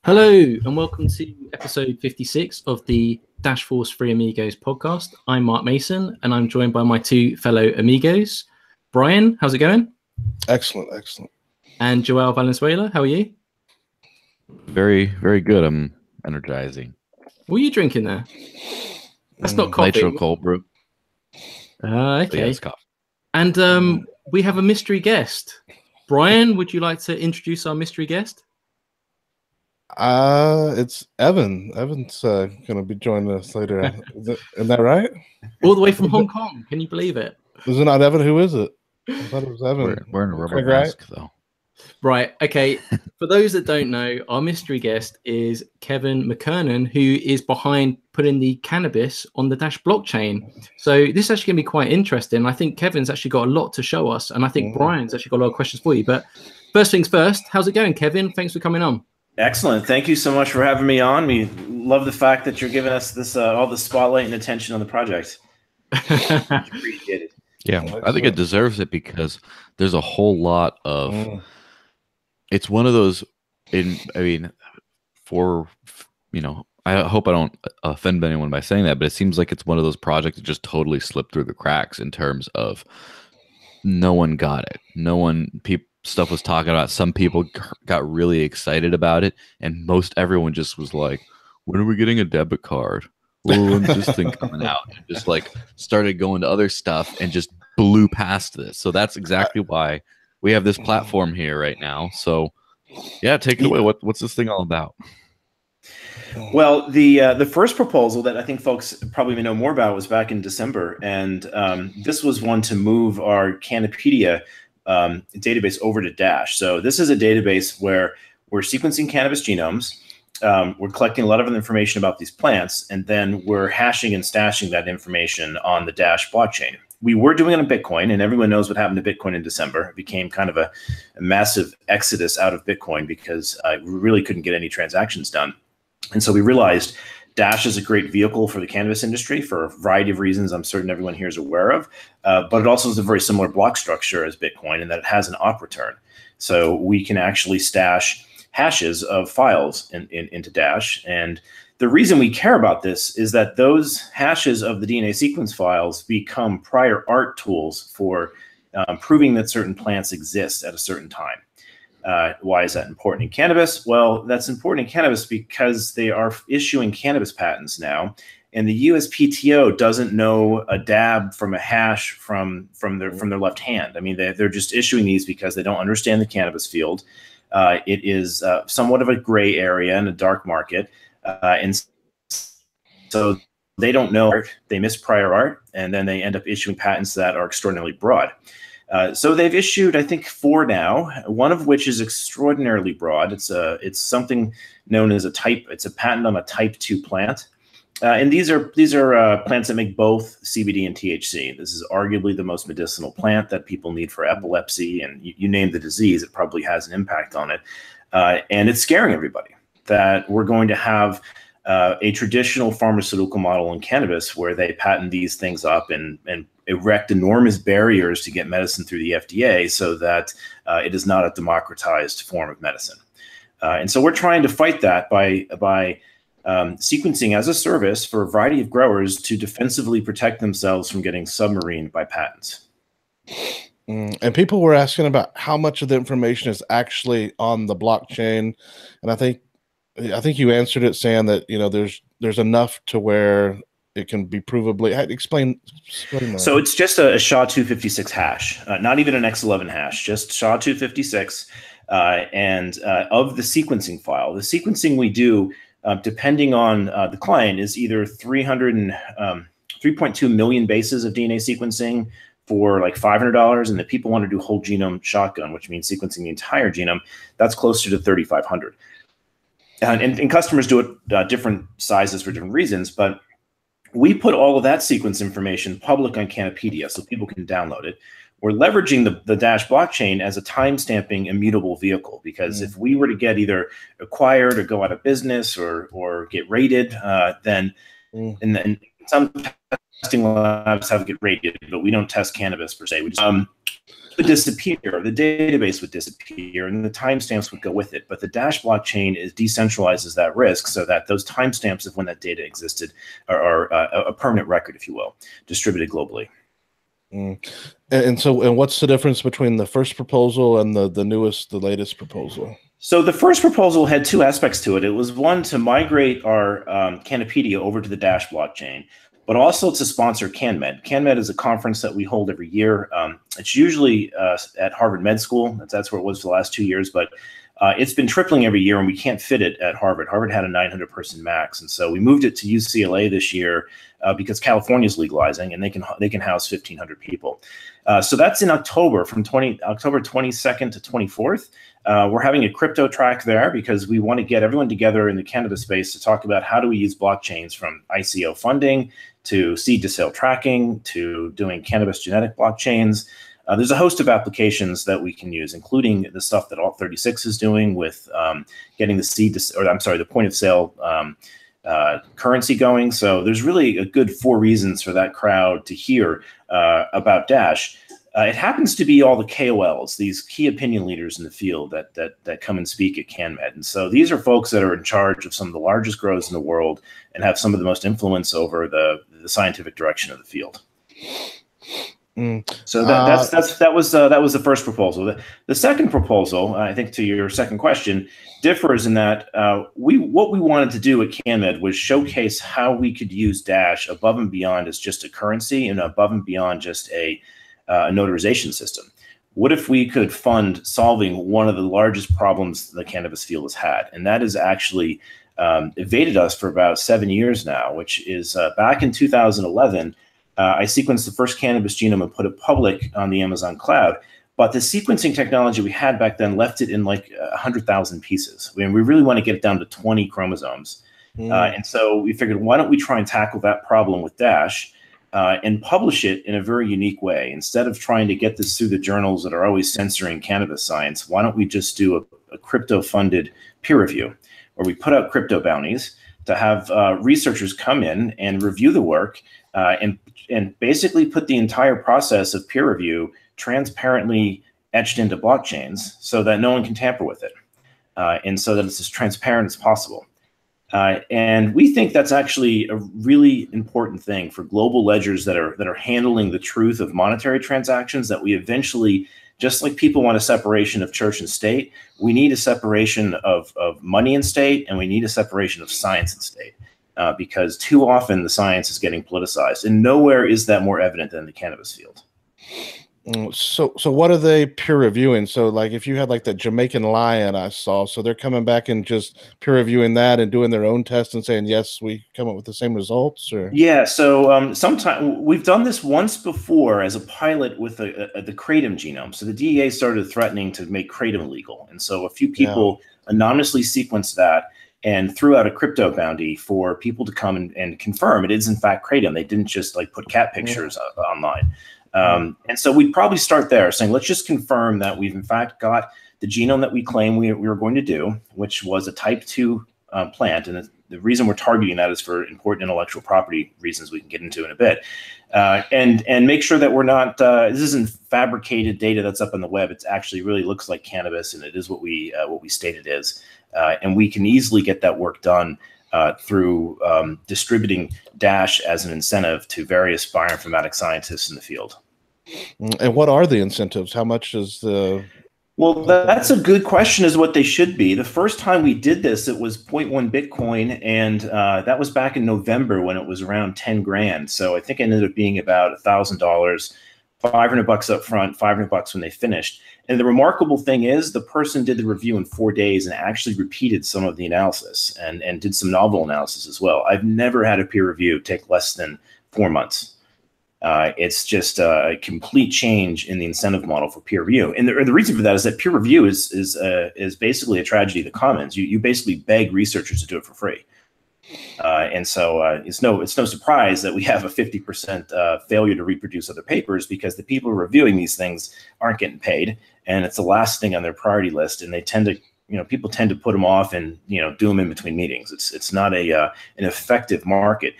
Hello and welcome to episode 56 of the Dash Force Free Amigos podcast. I'm Mark Mason and I'm joined by my two fellow amigos. Brian, how's it going? Excellent, excellent. And Joel Valenzuela, how are you? Very, very good. I'm energizing. What are you drinking there? That's not coffee. Nitro cold brew. Okay. Yeah, it's coffee. And we have a mystery guest. Brian, would you like to introduce our mystery guest? It's Evan. Evan's going to be joining us later. Isn't that right? All the way from Hong Kong. Can you believe it? Is it not Evan? Who is it? I thought it was Evan. We're in a rubber mask, though. Right. Okay. For those that don't know, our mystery guest is Kevin McKernan, who is behind putting the cannabis on the Dash blockchain. So this is actually going to be quite interesting. I think Kevin's actually got a lot to show us, and I think Brian's actually got a lot of questions for you. But first things first, how's it going, Kevin? Thanks for coming on. Excellent. Thank you so much for having me on. We love the fact that you're giving us this all the spotlight and attention on the project. Appreciate it. Yeah, I think it deserves it because there's a whole lot of. It's one of those. I hope I don't offend anyone by saying that, but it seems like it's one of those projects that just totally slipped through the cracks in terms of no one got it. No one stuff was talking about. Some people got really excited about it, and most everyone just was like, "When are we getting a debit card? When's this thing coming out?" And just like started going to other stuff and just blew past this. So that's exactly why we have this platform here right now. So yeah, take it away. What's this thing all about? Well, the first proposal that I think folks probably know more about was back in December, and this was one to move our Cannapedia database over to Dash. So this is a database where we're sequencing cannabis genomes. We're collecting a lot of information about these plants, and then we're hashing and stashing that information on the Dash blockchain. We were doing it on Bitcoin, and everyone knows what happened to Bitcoin in December. It became kind of a massive exodus out of Bitcoin because we really couldn't get any transactions done. And so we realized Dash is a great vehicle for the cannabis industry for a variety of reasons I'm certain everyone here is aware of, but it also has a very similar block structure as Bitcoin in that it has an op return. So we can actually stash hashes of files into Dash. And the reason we care about this is that those hashes of the DNA sequence files become prior art tools for proving that certain plants exist at a certain time. Why is that important in cannabis? Well, that's important in cannabis because they are issuing cannabis patents now, and the USPTO doesn't know a dab from a hash from their left hand. I mean, they're just issuing these because they don't understand the cannabis field. It is somewhat of a gray area and a dark market, and so they don't know art. They miss prior art, and then they end up issuing patents that are extraordinarily broad. So they've issued, I think, 4 now, one of which is extraordinarily broad. It's something known as it's a patent on a type 2 plant. And these are plants that make both CBD and THC. This is arguably the most medicinal plant that people need for epilepsy, and you name the disease, it probably has an impact on it. And it's scaring everybody that we're going to have a traditional pharmaceutical model in cannabis where they patent these things up and erect enormous barriers to get medicine through the FDA so that it is not a democratized form of medicine. And so we're trying to fight that by sequencing as a service for a variety of growers to defensively protect themselves from getting submarined by patents. And people were asking about how much of the information is actually on the blockchain. And I think you answered it saying that, there's enough to where it can be provably explain that. So it's just a SHA-256 hash, not even an X11 hash, just SHA-256. And of the sequencing file, the sequencing we do, depending on the client, is either 3.2 million bases of DNA sequencing for like $500, and if people want to do whole genome shotgun, which means sequencing the entire genome, that's closer to 3,500. And customers do it different sizes for different reasons, but we put all of that sequence information public on Cannapedia so people can download it. We're leveraging the Dash blockchain as a time-stamping immutable vehicle, because if we were to get either acquired or go out of business or get raided, then some testing labs have to get raided, but we don't test cannabis per se. We just, would disappear, the database would disappear, and the timestamps would go with it. But the Dash blockchain decentralizes that risk so that those timestamps of when that data existed are a permanent record, if you will, distributed globally. And what's the difference between the first proposal and the latest proposal? So the first proposal had two aspects to it. It was one to migrate our Canopedia over to the Dash blockchain, but also to sponsor CanMed. CanMed is a conference that we hold every year. It's usually at Harvard Med School. That's where it was for the last 2 years, but it's been tripling every year, and we can't fit it at Harvard. Harvard had a 900-person max, and so we moved it to UCLA this year because California is legalizing, and they can house 1,500 people. So that's in October, from October 22nd to 24th. We're having a crypto track there because we want to get everyone together in the cannabis space to talk about how do we use blockchains, from ICO funding to seed to sale tracking to doing cannabis genetic blockchains. There's a host of applications that we can use, including the stuff that Alt36 is doing with getting the point of sale currency going. So there's really a good 4 reasons for that crowd to hear about Dash. It happens to be all the KOLs, these key opinion leaders in the field that come and speak at CanMed. And so these are folks that are in charge of some of the largest grows in the world and have some of the most influence over the scientific direction of the field. So that was the first proposal. The second proposal, I think, to your second question, differs in that what we wanted to do at CanMed was showcase how we could use Dash above and beyond as just a currency and above and beyond just a notarization system. What if we could fund solving one of the largest problems the cannabis field has had, and that has actually evaded us for about 7 years now, which is back in 2011. I sequenced the first cannabis genome and put it public on the Amazon cloud. But the sequencing technology we had back then left it in like 100,000 pieces. We really want to get it down to 20 chromosomes. And so we figured, why don't we try and tackle that problem with Dash and publish it in a very unique way? Instead of trying to get this through the journals that are always censoring cannabis science, why don't we just do a crypto-funded peer review, where we put out crypto bounties to have researchers come in and review the work and basically put the entire process of peer review transparently etched into blockchains so that no one can tamper with it, and so that it's as transparent as possible. And we think that's actually a really important thing for global ledgers that are handling the truth of monetary transactions, that we eventually, just like people want a separation of church and state, we need a separation of money and state, and we need a separation of science and state. Because too often the science is getting politicized, and nowhere is that more evident than the cannabis field. So what are they peer reviewing? So like if you had like the Jamaican lion I saw, so they're coming back and just peer reviewing that and doing their own tests and saying, yes, we come up with the same results? Or yeah, so sometime we've done this once before as a pilot with the kratom genome. So the DEA started threatening to make kratom illegal, and so a few people anonymously sequenced that and threw out a crypto bounty for people to come and confirm it is in fact kratom. They didn't just like put cat pictures online. And so we'd probably start there, saying, let's just confirm that we've in fact got the genome that we claim we were going to do, which was a type 2 plant. And the reason we're targeting that is for important intellectual property reasons we can get into in a bit. And make sure that we're not, this isn't fabricated data that's up on the web. It actually really looks like cannabis, and it is what we state it is. And we can easily get that work done through distributing Dash as an incentive to various bioinformatics scientists in the field. And what are the incentives? How much is the... Well, that's a good question, is what they should be. The first time we did this, it was 0.1 Bitcoin, and that was back in November when it was around 10 grand. So I think it ended up being about $1,000, $500 up front, $500 when they finished. And the remarkable thing is the person did the review in 4 days and actually repeated some of the analysis and did some novel analysis as well. I've never had a peer review take less than 4 months. It's just a complete change in the incentive model for peer review. And the reason for that is that peer review is basically a tragedy of the commons. You basically beg researchers to do it for free. And so it's no surprise that we have a 50% failure to reproduce other papers, because the people reviewing these things aren't getting paid, and it's the last thing on their priority list. And they tend to, people tend to put them off and do them in between meetings. It's not an effective market.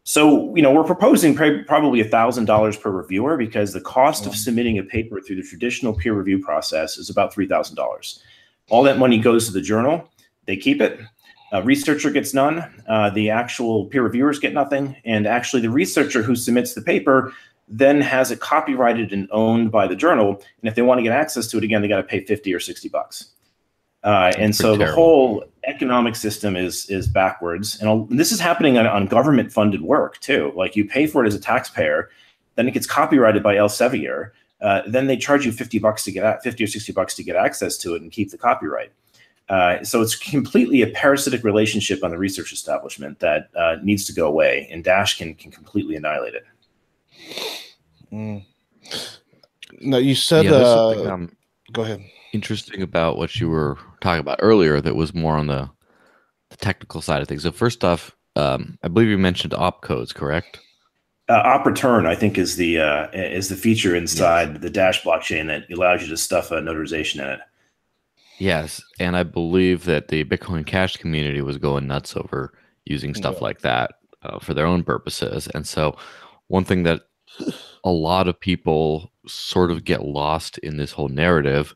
So, we're proposing probably $1,000 per reviewer, because the cost of submitting a paper through the traditional peer review process is about $3,000. All that money goes to the journal. They keep it. A researcher gets none. The actual peer reviewers get nothing. And actually, the researcher who submits the paper then has it copyrighted and owned by the journal. And if they want to get access to it again, they got to pay 50 or 60 bucks. And so the whole economic system is backwards. And this is happening on government funded work too. Like, you pay for it as a taxpayer, then it gets copyrighted by Elsevier. Then they charge you 50 bucks to get 50 or 60 bucks to get access to it and keep the copyright. So it's completely a parasitic relationship on the research establishment that needs to go away, and Dash can completely annihilate it. No, you said, go ahead. Interesting about what you were talking about earlier that was more on the technical side of things. So first off, I believe you mentioned opcodes, correct? Op return, I think, is the feature inside the Dash blockchain that allows you to stuff a notarization in it. Yes, and I believe that the Bitcoin Cash community was going nuts over using stuff like that for their own purposes. And so one thing that a lot of people sort of get lost in this whole narrative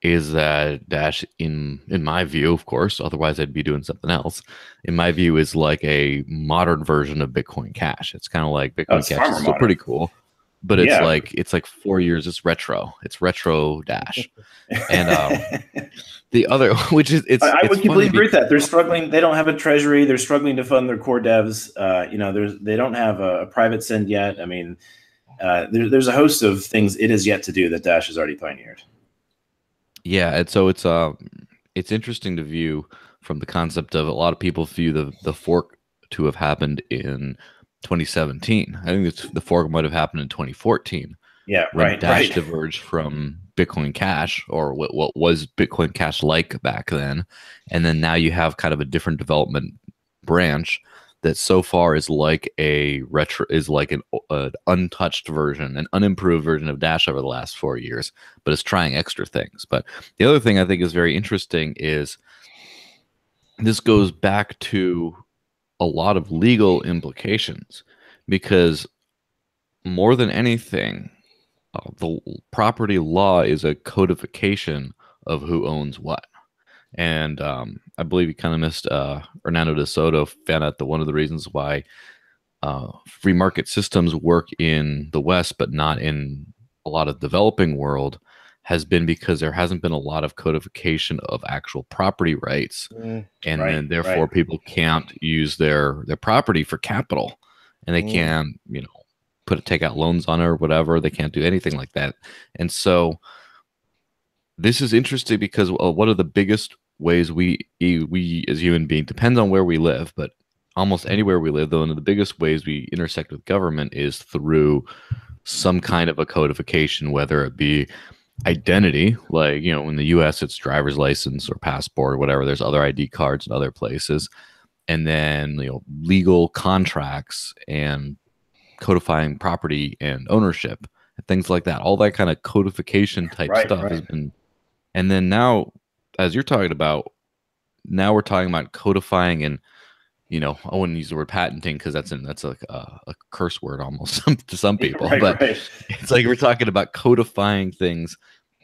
is that Dash, in my view, of course, otherwise I'd be doing something else, in my view, is like a modern version of Bitcoin Cash. It's kind of like Bitcoin Cash is still pretty cool, but it's like 4 years. It's retro. It's retro Dash. And the other, which is I would completely agree with that. They're struggling. They don't have a treasury. They're struggling to fund their core devs. They don't have a private send yet. I mean, there's a host of things it is yet to do that Dash has already pioneered. Yeah, and so it's interesting to view from the concept of, a lot of people view the fork to have happened in 2017. I think the fork might have happened in 2014. Yeah, when Dash diverged from Bitcoin Cash, or what was Bitcoin Cash like back then, and then now you have kind of a different development branch that so far is like an untouched version, an unimproved version of Dash over the last 4 years, but it's trying extra things. But the other thing I think is very interesting is this goes back to a lot of legal implications, because more than anything, the property law is a codification of who owns what. And I believe you kind of missed Hernando de Soto found out that one of the reasons why free market systems work in the West but not in a lot of developing world has been because there hasn't been a lot of codification of actual property rights. And then therefore people can't use their property for capital, and they can't, take out loans on it or whatever. They can't do anything like that. And so this is interesting because one of the biggest ways we as human beings, depends on where we live, but almost anywhere we live, though, one of the biggest ways we intersect with government is through some kind of a codification, whether it be identity, like, in the US it's driver's license or passport or whatever. There's other ID cards in other places. And then, legal contracts and codifying property and ownership and things like that. All that kind of codification type stuff has been. And then now, as you're talking about, now we're talking about codifying and, I wouldn't use the word patenting because that's like a curse word almost to some people. It's like we're talking about codifying things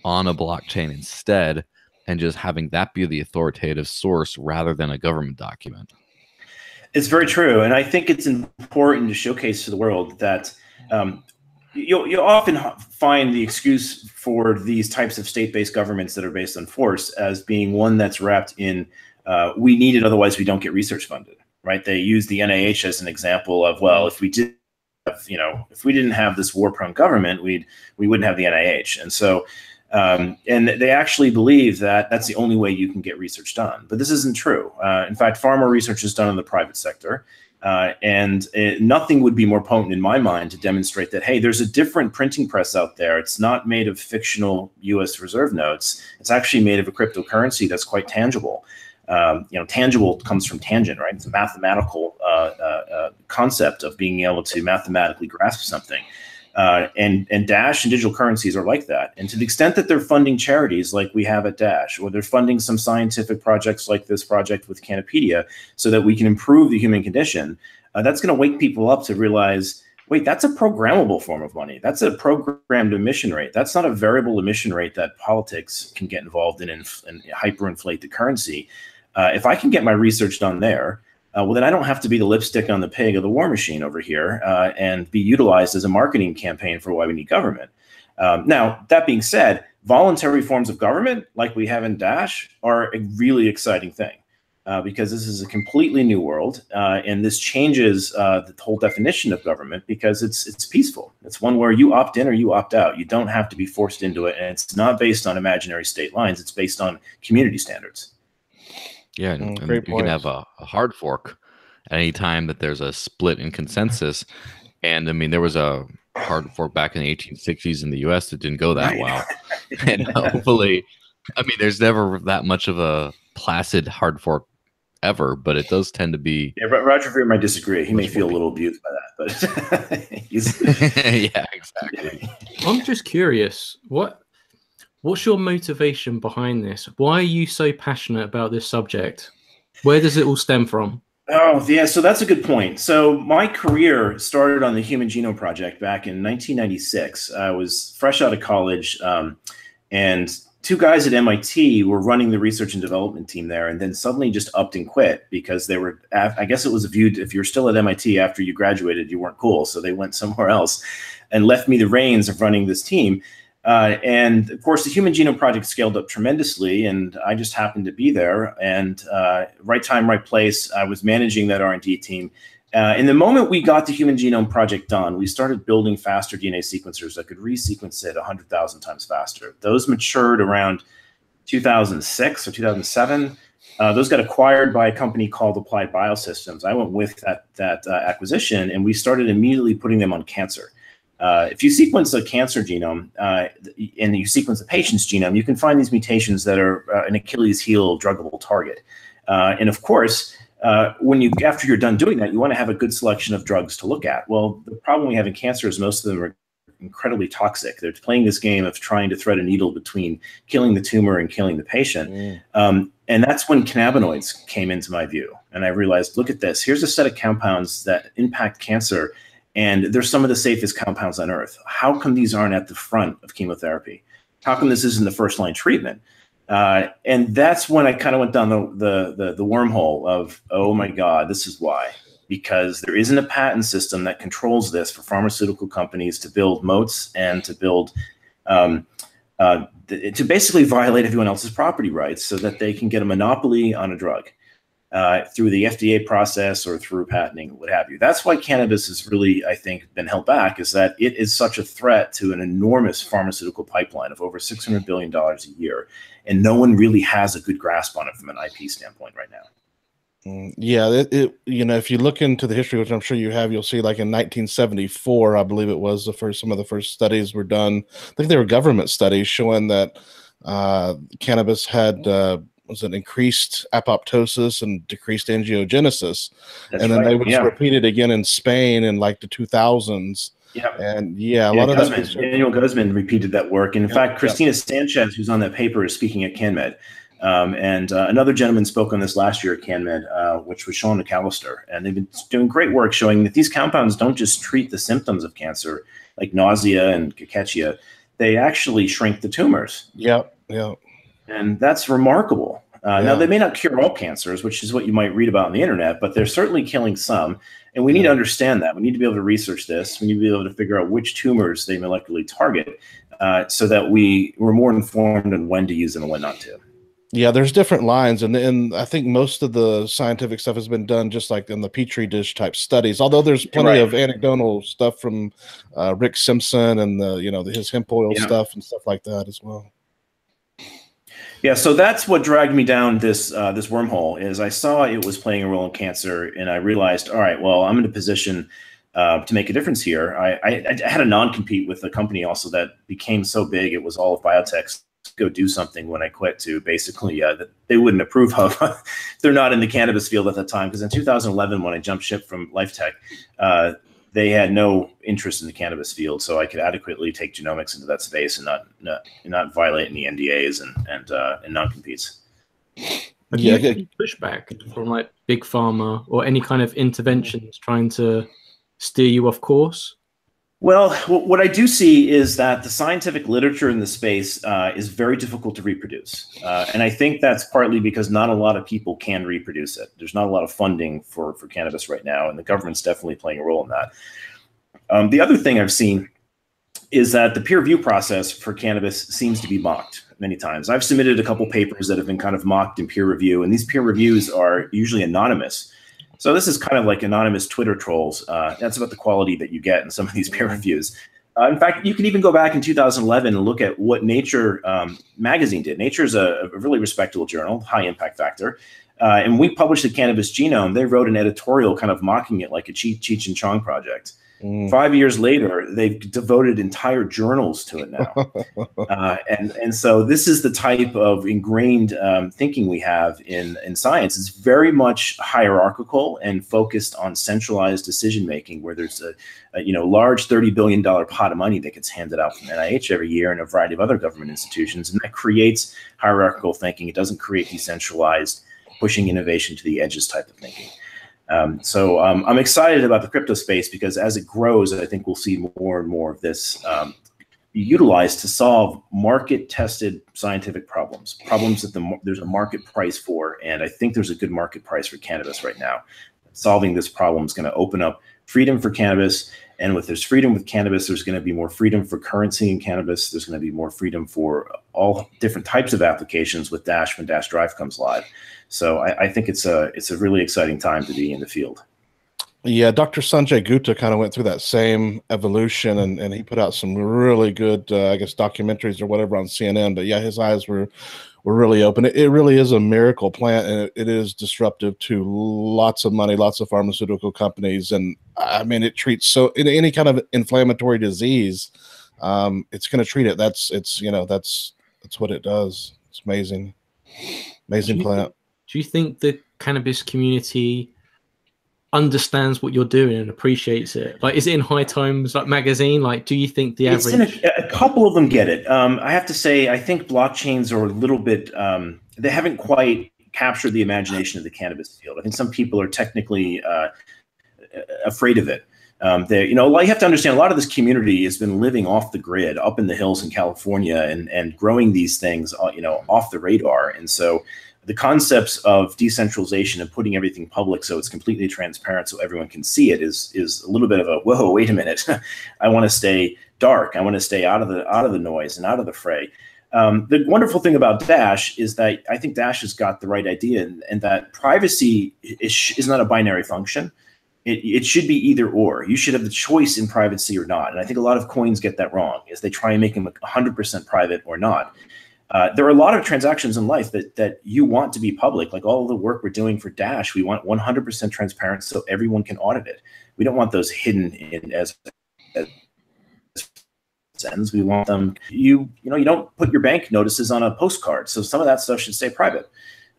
on a blockchain instead, and just having that be the authoritative source rather than a government document. It's very true. And I think it's important to showcase to the world that you'll often find the excuse for these types of state-based governments that are based on force as being one that's wrapped in we need it, otherwise we don't get research funded, right? They use the NIH as an example of, well, if we didn't have this war-prone government, we wouldn't have the NIH. And so and they actually believe that that's the only way you can get research done. But this isn't true. In fact, far more research is done in the private sector. And nothing would be more potent in my mind to demonstrate that, hey, there's a different printing press out there. It's not made of fictional US reserve notes. It's actually made of a cryptocurrency that's quite tangible. Tangible comes from tangent, right? It's a mathematical concept of being able to mathematically grasp something. And Dash and digital currencies are like that. And to the extent that they're funding charities like we have at Dash, or they're funding some scientific projects like this project with Canopedia so that we can improve the human condition, that's going to wake people up to realize, wait, that's a programmable form of money. That's a programmed emission rate. That's not a variable emission rate that politics can get involved in and hyperinflate the currency. If I can get my research done there, well, then I don't have to be the lipstick on the pig of the war machine over here and be utilized as a marketing campaign for why we need government. Now, that being said, voluntary forms of government, like we have in Dash, are a really exciting thing because this is a completely new world, and this changes the whole definition of government because it's peaceful. It's one where you opt in or you opt out. You don't have to be forced into it, and it's not based on imaginary state lines. It's based on community standards. Yeah, and you can have a hard fork at any time that there's a split in consensus. And I mean, there was a hard fork back in the 1860s in the U.S. that didn't go that well. And hopefully, I mean, there's never that much of a placid hard fork ever, but it does tend to be. Yeah, Roger Ver might disagree. He may feel a little abused by that, but yeah, exactly. I'm just curious, what's your motivation behind this? Why are you so passionate about this subject? Where does it all stem from? Oh, yeah, so that's a good point. So my career started on the Human Genome Project back in 1996. I was fresh out of college, and two guys at MIT were running the research and development team there, and then suddenly just upped and quit because they were, I guess it was viewed, if you're still at MIT after you graduated, you weren't cool. So they went somewhere else and left me the reins of running this team. And of course, the Human Genome Project scaled up tremendously, and I just happened to be there. And right time, right place, I was managing that R&D team. In the moment we got the Human Genome Project done, we started building faster DNA sequencers that could resequence it 100,000 times faster. Those matured around 2006 or 2007. Those got acquired by a company called Applied Biosystems. I went with that acquisition, and we started immediately putting them on cancer. If you sequence a cancer genome and you sequence a patient's genome, you can find these mutations that are an Achilles heel druggable target. And of course, after you're done doing that, you want to have a good selection of drugs to look at. Well, the problem we have in cancer is most of them are incredibly toxic. They're playing this game of trying to thread a needle between killing the tumor and killing the patient. And that's when cannabinoids came into my view. And I realized, look at this. Here's a set of compounds that impact cancer, and they're some of the safest compounds on Earth. How come these aren't at the front of chemotherapy? How come this isn't the first line treatment? And that's when I kind of went down the wormhole of, oh my God, this is why. Because there isn't a patent system that controls this for pharmaceutical companies to build moats and to build, to basically violate everyone else's property rights so that they can get a monopoly on a drug. Through the FDA process or through patenting, what have you. That's why cannabis has really, I think, been held back, is that it is such a threat to an enormous pharmaceutical pipeline of over $600 billion a year. And no one really has a good grasp on it from an IP standpoint right now. Yeah, if you look into the history, which I'm sure you have, you'll see like in 1974, I believe it was some of the first studies were done. I think they were government studies showing that cannabis had was an increased apoptosis and decreased angiogenesis. That's and then right. they was repeated again in Spain in like the 2000s. Yep. And a lot of that. Daniel Guzman repeated that work. And in fact, Christina Sanchez, who's on that paper, is speaking at CanMed. And another gentleman spoke on this last year at CanMed, which was Sean McAllister. And they've been doing great work showing that these compounds don't just treat the symptoms of cancer, like nausea and cachexia. They actually shrink the tumors. Yep. And that's remarkable. Now, they may not cure all cancers, which is what you might read about on the internet, but they're certainly killing some. And we need to understand that. We need to be able to research this. We need to be able to figure out which tumors they molecularly target so that we're more informed on when to use them and when not to. Yeah, there's different lines. And I think most of the scientific stuff has been done just like in the Petri dish type studies, although there's plenty of anecdotal stuff from Rick Simpson and his hemp oil stuff and stuff like that as well. Yeah, so that's what dragged me down this wormhole. Is I saw it was playing a role in cancer, and I realized, all right, well, I'm in a position to make a difference here. I had a non-compete with a company also that became so big it was all of biotechs to go do something when I quit to basically that they wouldn't approve of. They're not in the cannabis field at the time, because in 2011 when I jumped ship from LifeTech, they had no interest in the cannabis field, so I could adequately take genomics into that space and not violate any NDAs and non-competes. Have you had any pushback from like big pharma or any kind of interventions trying to steer you off course? Well, what I do see is that the scientific literature in the space is very difficult to reproduce. And I think that's partly because not a lot of people can reproduce it. There's not a lot of funding for cannabis right now, and the government's definitely playing a role in that. The other thing I've seen is that the peer review process for cannabis seems to be mocked many times. I've submitted a couple papers that have been kind of mocked in peer review, and these peer reviews are usually anonymous. So this is kind of like anonymous Twitter trolls. That's about the quality that you get in some of these peer reviews. In fact, you can even go back in 2011 and look at what Nature magazine did. Nature is a really respectable journal, high impact factor. And we published the cannabis genome. They wrote an editorial kind of mocking it like a Cheech and Chong project. 5 years later, they've devoted entire journals to it now. And so this is the type of ingrained thinking we have in science. It's very much hierarchical and focused on centralized decision-making, where there's a large $30 billion pot of money that gets handed out from NIH every year and a variety of other government institutions. And that creates hierarchical thinking. It doesn't create decentralized, pushing innovation to the edges type of thinking. So I'm excited about the crypto space because as it grows, I think we'll see more and more of this be utilized to solve market-tested scientific problems that there's a market price for. And I think there's a good market price for cannabis right now. Solving this problem is going to open up freedom for cannabis. And with there's freedom with cannabis, there's going to be more freedom for currency in cannabis. There's going to be more freedom for all different types of applications with Dash when Dash Drive comes live. So I think it's a really exciting time to be in the field. Yeah, Dr. Sanjay Gupta kind of went through that same evolution, and he put out some really good, I guess, documentaries or whatever on CNN. But yeah, his eyes were really open. It really is a miracle plant, and it is disruptive to lots of money, lots of pharmaceutical companies. And I mean, it treats any kind of inflammatory disease, it's going to treat it. That's what it does. It's amazing plant. Do you think the cannabis community understands what you're doing and appreciates it? Like, is it in High Times magazine? Like, do you think the average? A couple of them get it. I have to say, I think blockchains are a little bit. They haven't quite captured the imagination of the cannabis field. I think some people are technically afraid of it. You have to understand, a lot of this community has been living off the grid, up in the hills in California, and growing these things, off the radar, and so. The concepts of decentralization and putting everything public so it's completely transparent so everyone can see it is a little bit of a, whoa, wait a minute. I want to stay dark. I want to stay out of the noise and out of the fray. The wonderful thing about Dash is that I think Dash has got the right idea, and that privacy is not a binary function. It should be either or. You should have the choice in privacy or not. And I think a lot of coins get that wrong, is they try and make them 100% private or not. There are a lot of transactions in life that you want to be public, like all of the work we're doing for Dash. We want 100% transparent so everyone can audit it. We don't want those hidden as sends. We want them. You don't put your bank notices on a postcard, so some of that stuff should stay private.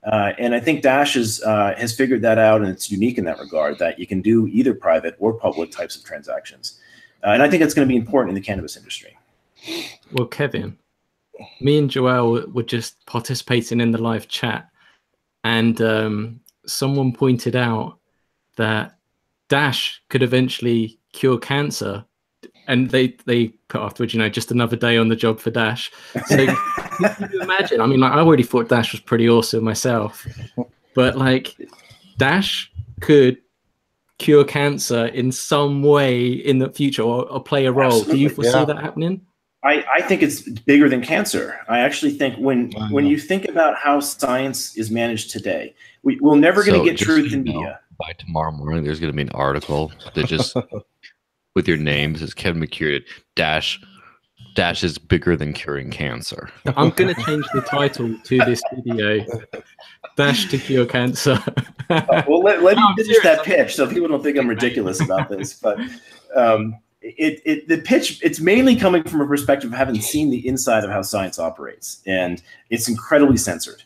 And I think Dash has figured that out, and it's unique in that regard that you can do either private or public types of transactions. And I think it's going to be important in the cannabis industry. Well, Kevin, me and Joel were just participating in the live chat, and someone pointed out that Dash could eventually cure cancer, and they put afterwards, just another day on the job for Dash. So can you imagine? I mean, I already thought Dash was pretty awesome myself, but Dash could cure cancer in some way in the future or play a role. Absolutely. Do you foresee that happening? I think it's bigger than cancer. I actually think when you think about how science is managed today, we're never going to get truth in media. By tomorrow morning, there's going to be an article that just with your name says Kevin McKernan, Dash is bigger than curing cancer. I'm going to change the title to this video. Dash to cure cancer. Well, let me finish that pitch so people don't think I'm ridiculous about this, but. The pitch, it's mainly coming from a perspective of having seen the inside of how science operates, and it's incredibly censored.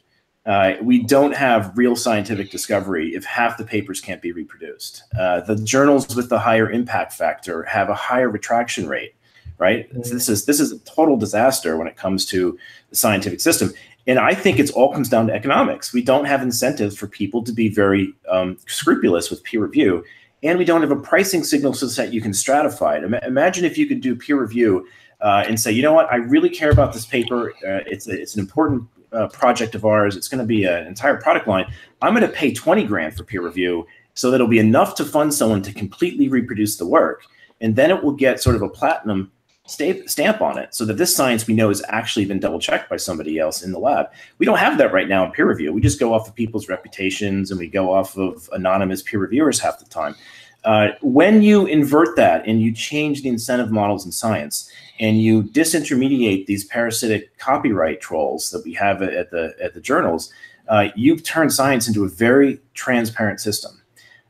We don't have real scientific discovery if half the papers can't be reproduced. The journals with the higher impact factor have a higher retraction rate, right? Mm-hmm. This is a total disaster when it comes to the scientific system. And I think it's all comes down to economics. We don't have incentives for people to be very scrupulous with peer review, and we don't have a pricing signal so that you can stratify it. Imagine if you could do peer review and say, you know what, I really care about this paper. It's an important project of ours. It's going to be an entire product line. I'm going to pay 20 grand for peer review so that it'll be enough to fund someone to completely reproduce the work. And then it will get sort of a platinum stamp on it so that this science we know has actually been double checked by somebody else in the lab. We don't have that right now in peer review. We just go off of people's reputations and we go off of anonymous peer reviewers half the time. When you invert that and you change the incentive models in science and you disintermediate these parasitic copyright trolls that we have at the journals, you've turned science into a very transparent system.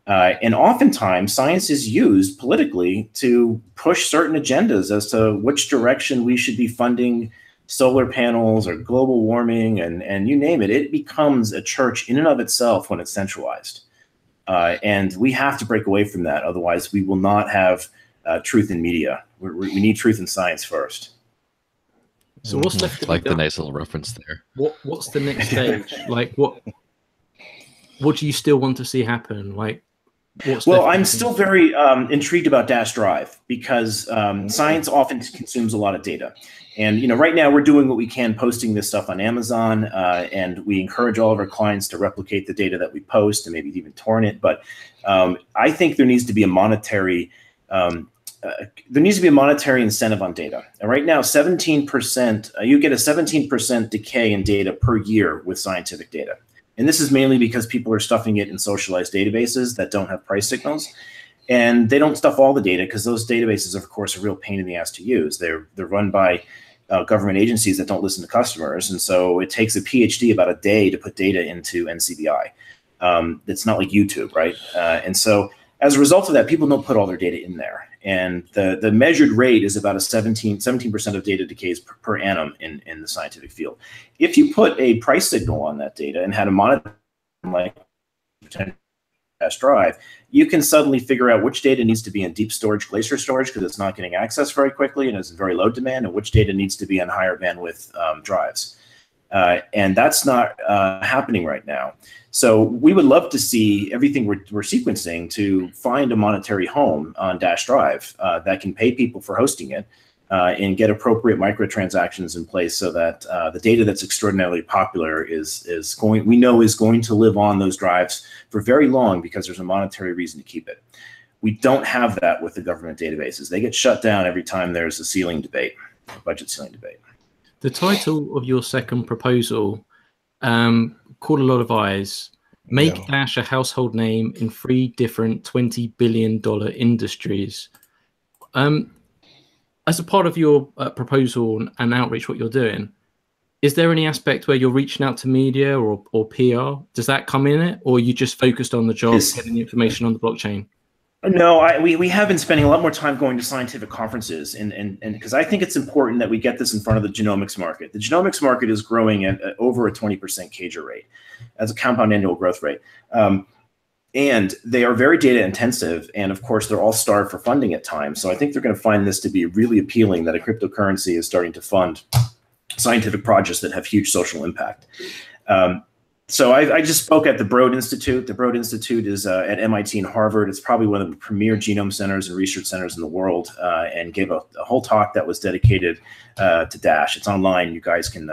And oftentimes, science is used politically to push certain agendas as to which direction we should be funding solar panels or global warming, and you name it. It becomes a church in and of itself when it's centralized. And we have to break away from that. Otherwise, we will not have truth in media. We need truth in science first. So what's left to be like done? the nice little reference there. What's the next stage? Like what do you still want to see happen? Like, well, I'm still very intrigued about Dash Drive because science often consumes a lot of data. And right now we're doing what we can, posting this stuff on Amazon, and we encourage all of our clients to replicate the data that we post and maybe even torrent it. But I think there needs to be a monetary incentive on data. And right now, 17%, you get a 17% decay in data per year with scientific data. And this is mainly because people are stuffing it in socialized databases that don't have price signals. And they don't stuff all the data because those databases, of course, are a real pain in the ass to use. They're run by government agencies that don't listen to customers. And so it takes a PhD about a day to put data into NCBI. It's not like YouTube, right? And so as a result of that, people don't put all their data in there. And the measured rate is about a 17% of data decays per annum in the scientific field. If you put a price signal on that data and had a monitor like Dash Drive, you can suddenly figure out which data needs to be in deep storage, glacier storage, because it's not getting access very quickly and is in very low demand, and which data needs to be on higher bandwidth drives. And that's not happening right now. So we would love to see everything we're sequencing to find a monetary home on Dash Drive that can pay people for hosting it and get appropriate microtransactions in place so that the data that's extraordinarily popular is going to live on those drives for very long because there's a monetary reason to keep it. We don't have that with the government databases. They get shut down every time there's a ceiling debate, a budget ceiling debate. The title of your second proposal caught a lot of eyes. Make Dash a household name in 3 different $20 billion industries. As a part of your proposal and outreach, what you're doing, is there any aspect where you're reaching out to media or PR? Does that come in it? Or are you just focused on the job, getting the information on the blockchain? No, we have been spending a lot more time going to scientific conferences, and because I think it's important that we get this in front of the genomics market. The genomics market is growing at over a 20% CAGR rate as a compound annual growth rate. And they are very data intensive. And of course, they're all starved for funding at times. So I think they're going to find this to be really appealing that a cryptocurrency is starting to fund scientific projects that have huge social impact. So I just spoke at the Broad Institute. The Broad Institute is at MIT and Harvard. It's probably one of the premier genome centers and research centers in the world, and gave a whole talk that was dedicated to Dash. It's online. You guys can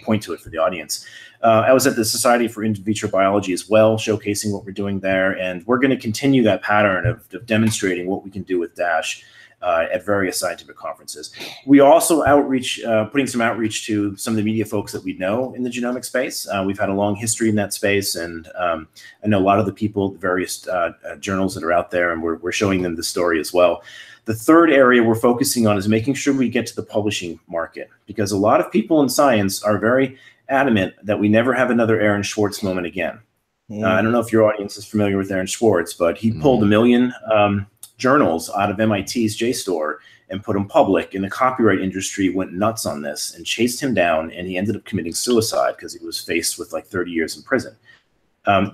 point to it for the audience. I was at the Society for In Vitro Biology as well, showcasing what we're doing there, and we're going to continue that pattern of demonstrating what we can do with Dash at various scientific conferences. We also putting some outreach to some of the media folks that we know in the genomic space. We've had a long history in that space, and I know a lot of the people, the various journals that are out there, and we're showing them the story as well. The third area we're focusing on is making sure we get to the publishing market, because a lot of people in science are very adamant that we never have another Aaron Swartz moment again. I don't know if your audience is familiar with Aaron Swartz, but he pulled 1 million journals out of MIT's JSTOR and put them public, and the copyright industry went nuts on this and chased him down, and he ended up committing suicide because he was faced with like 30 years in prison.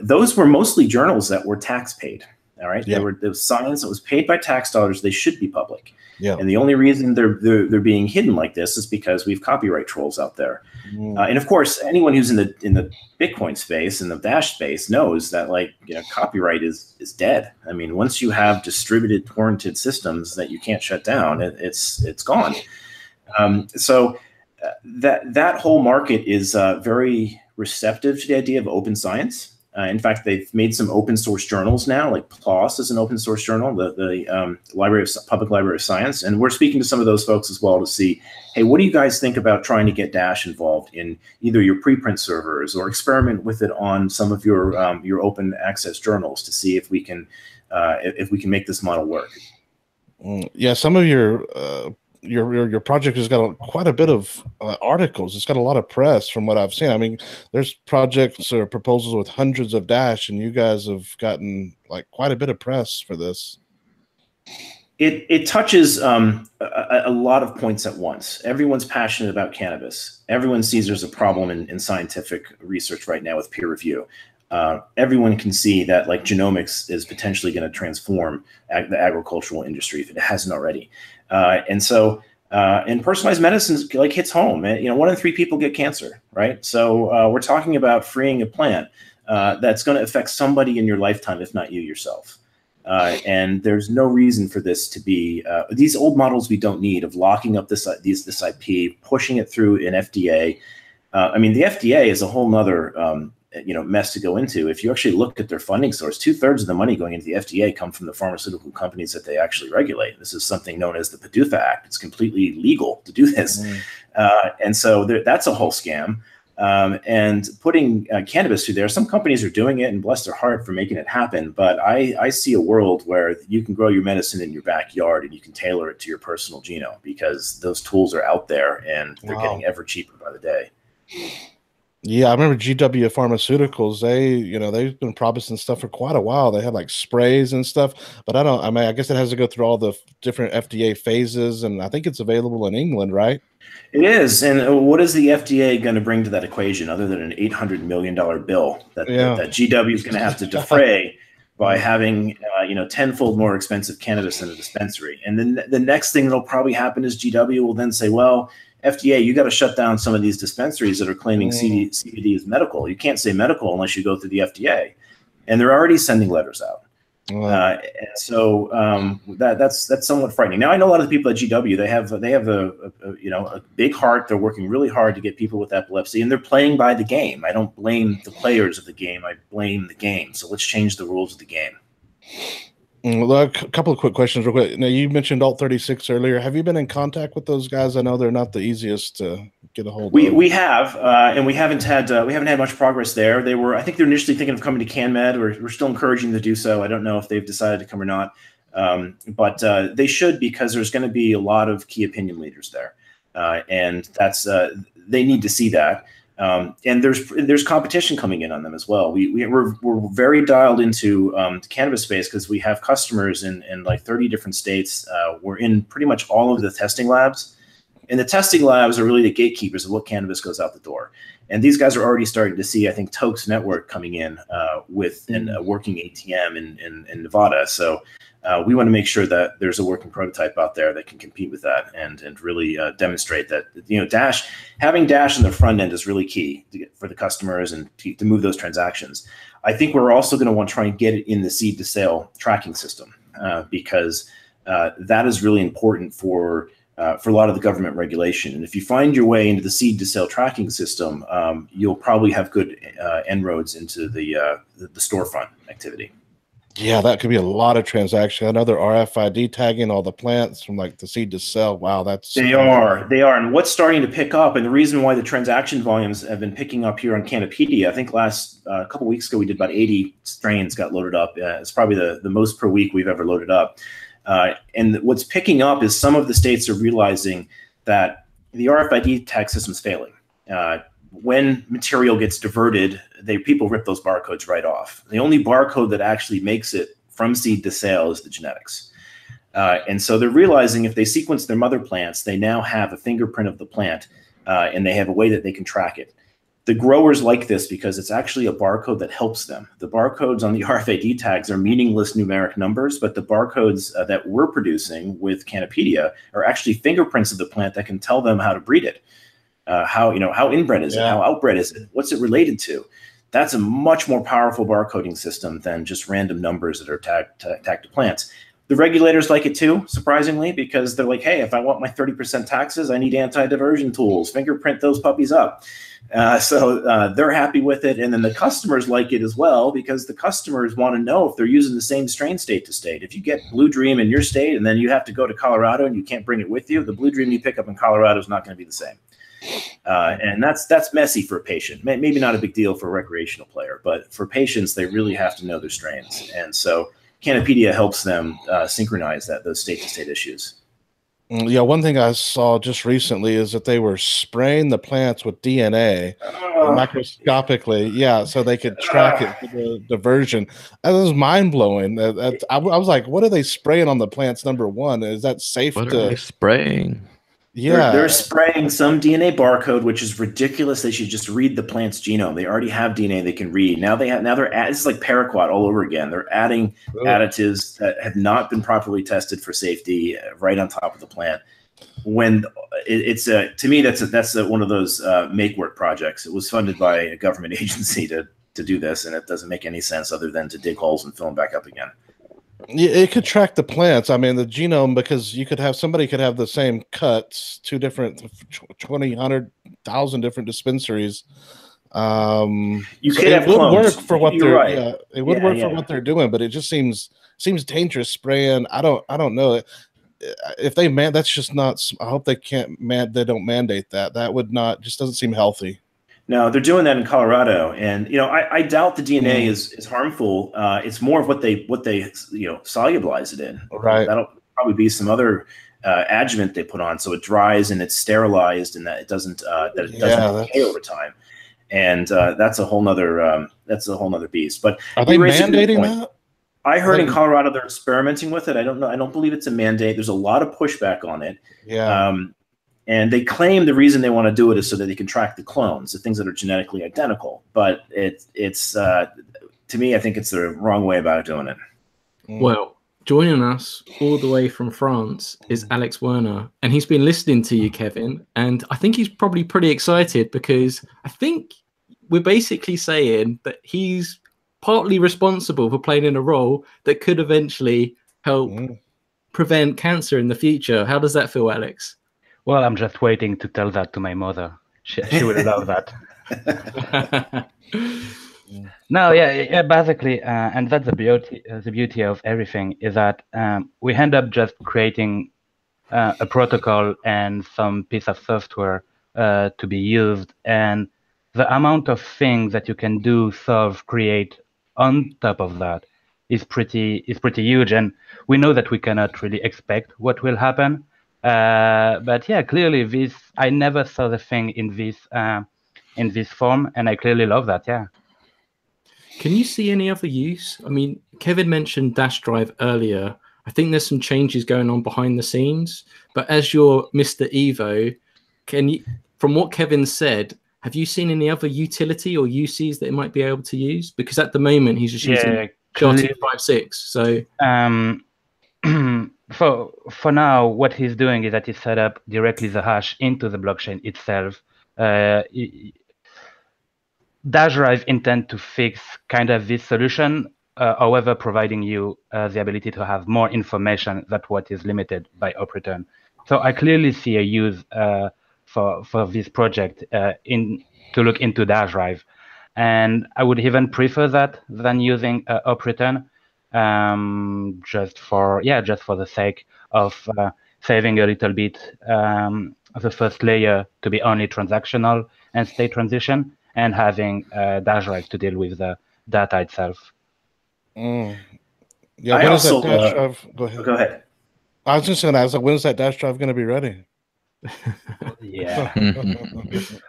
Those were mostly journals that were tax paid. All right. Yeah. There was science that was paid by tax dollars. They should be public. Yeah. And the only reason they're being hidden like this is because we have copyright trolls out there. And of course, anyone who's in the Bitcoin space and the Dash space knows that copyright is dead. I mean, once you have distributed torrented systems that you can't shut down, it's gone. So that whole market is very receptive to the idea of open science. In fact, they've made some open source journals now, like PLOS is an open source journal, the Public Library of Science. And we're speaking to some of those folks as well to see, hey, what do you guys think about trying to get Dash involved in either your preprint servers or experiment with it on some of your open access journals to see if we can make this model work. Yeah, some of your project has got quite a bit of articles. It's got a lot of press from what I've seen. I mean, there's projects or proposals with hundreds of Dash, and you guys have gotten quite a bit of press for this. It touches a lot of points at once. Everyone's passionate about cannabis. Everyone sees there's a problem in scientific research right now with peer review. Everyone can see that genomics is potentially going to transform the agricultural industry if it hasn't already. And personalized medicine hits home. 1 in 3 people get cancer, right? So we're talking about freeing a plant that's going to affect somebody in your lifetime, if not you yourself. And there's no reason for this to be these old models we don't need of locking up this IP, pushing it through an FDA. I mean, the FDA is a whole nother mess to go into. If you actually look at their funding source, 2/3 of the money going into the FDA come from the pharmaceutical companies that they actually regulate. This is something known as the PDUFA Act. It's completely legal to do this. And so that's a whole scam. And putting cannabis through there, some companies are doing it and bless their heart for making it happen. But I see a world where you can grow your medicine in your backyard and you can tailor it to your personal genome because those tools are out there and they're getting ever cheaper by the day. Yeah, I remember GW Pharmaceuticals. They've been promising stuff for quite a while. They had sprays and stuff, but I guess it has to go through all the different FDA phases, and I think it's available in England, right? It is. And what is the FDA going to bring to that equation other than an $800 million bill that GW is going to have to defray by having, 10-fold more expensive cannabis in a dispensary? And then the next thing that'll probably happen is GW will then say, well, FDA, you got to shut down some of these dispensaries that are claiming CBD is medical. You can't say medical unless you go through the FDA, and they're already sending letters out. That's somewhat frightening. Now I know a lot of the people at GW. They have a big heart. They're working really hard to get people with epilepsy, and they're playing by the game. I don't blame the players of the game. I blame the game. So let's change the rules of the game. Well, a couple of quick questions real quick. Now, you mentioned Alt36 earlier. Have you been in contact with those guys? I know they're not the easiest to get a hold of. We have, and we haven't had much progress there. I think they're initially thinking of coming to CanMed. We're still encouraging them to do so. I don't know if they've decided to come or not, but they should, because there's going to be a lot of key opinion leaders there, and that's they need to see that. And there's competition coming in on them as well. We're very dialed into the cannabis space because we have customers in 30 different states. We're in pretty much all of the testing labs, and the testing labs are really the gatekeepers of what cannabis goes out the door. And these guys are already starting to see, I think, Toke's network coming in with a working ATM in Nevada. So we want to make sure that there's a working prototype out there that can compete with that and really demonstrate that having Dash in the front end is really key for the customers and to move those transactions. I think we're also going to want to try and get it in the seed to sale tracking system because that is really important for a lot of the government regulation. And if you find your way into the seed to sale tracking system, you'll probably have good inroads into the storefront activity. Yeah, that could be a lot of transaction. Another RFID tagging all the plants from the seed to sell. Wow, they are. And what's starting to pick up, and the reason why the transaction volumes have been picking up here on Cannapedia, I think last couple weeks ago we did about 80 strains got loaded up. It's probably the most per week we've ever loaded up. And what's picking up is some of the states are realizing that the RFID tag system is failing. When material gets diverted, people rip those barcodes right off. The only barcode that actually makes it from seed to sale is the genetics. And so they're realizing if they sequence their mother plants, they now have a fingerprint of the plant and they have a way that they can track it. The growers like this because it's actually a barcode that helps them. The barcodes on the RFID tags are meaningless numeric numbers, but the barcodes that we're producing with Canopedia are actually fingerprints of the plant that can tell them how to breed it. How inbred is it? How outbred is it? What's it related to? That's a much more powerful barcoding system than just random numbers that are tagged to plants. The regulators like it too, surprisingly, because they're like, hey, if I want my 30% taxes, I need anti-diversion tools. Fingerprint those puppies up. So they're happy with it. And then the customers like it as well, because the customers want to know if they're using the same strain state to state. If you get Blue Dream in your state and then you have to go to Colorado and you can't bring it with you, the Blue Dream you pick up in Colorado is not going to be the same. And that's messy for a patient. Maybe not a big deal for a recreational player, but for patients, they really have to know their strains. And so Canopedia helps them synchronize those state-to-state issues. Yeah, one thing I saw just recently is that they were spraying the plants with DNA microscopically, so they could track it for the diversion. That was mind-blowing. I was like, what are they spraying on the plants, number one? Is that safe What are they spraying? Yeah, they're spraying some DNA barcode, which is ridiculous. They should just read the plant's genome. They already have DNA they can read. It's like paraquat all over again. They're adding additives that have not been properly tested for safety right on top of the plant. When to me, that's one of those make work projects. It was funded by a government agency to do this, and it doesn't make any sense other than to dig holes and fill them back up again. It could track the plants. I mean, the genome, because somebody could have the same cuts, 2 different, 20, 100,000 different dispensaries. You could have clones. Work for what they're right. it would work for what they're doing, but it just seems dangerous spraying. I don't know if they that's just not. I hope they they don't mandate that. That would not, just doesn't seem healthy. No, they're doing that in Colorado, and I doubt the DNA is harmful. It's more of what they solubilize it in. Right. That'll probably be some other adjuvant they put on, so it dries and it's sterilized, and that it doesn't decay over time. And that's a whole nother beast. But are they mandating that? I heard in Colorado they're experimenting with it. I don't know. I don't believe it's a mandate. There's a lot of pushback on it. Yeah. And they claim the reason they want to do it is so that they can track the clones, the things that are genetically identical. But it's to me, I think it's the wrong way about doing it. Well, joining us all the way from France is Alex Werner, and he's been listening to you, Kevin. And I think he's probably pretty excited because I think we're basically saying that he's partly responsible for playing in a role that could eventually help prevent cancer in the future. How does that feel, Alex? Well, I'm just waiting to tell that to my mother. She will love that. No, basically, and that's the beauty of everything is that we end up just creating a protocol and some piece of software to be used, and the amount of things that you can do, solve, create on top of that is pretty huge, and we know that we cannot really expect what will happen. But yeah, clearly I never saw the thing in this form, and I clearly love that. Yeah. Can you see any other use? I mean, Kevin mentioned Dash Drive earlier. I think there's some changes going on behind the scenes, but as you're Mr. Evo, from what Kevin said, have you seen any other utility or uses that it might be able to use? Because at the moment he's just using SHA-256. So for now, what he's doing is that he set up directly the hash into the blockchain itself. Dash Drive intend to fix kind of this solution, however, providing you the ability to have more information than what is limited by OP-return. So I clearly see a use for this project to look into Dash Drive, and I would even prefer that than using OP-return, just for the sake of saving a little bit of the first layer to be only transactional and state transition, and having Dash Drive to deal with the data itself. Yeah, Go ahead. I was just going to ask, when is that Dash Drive going to be ready? Yeah.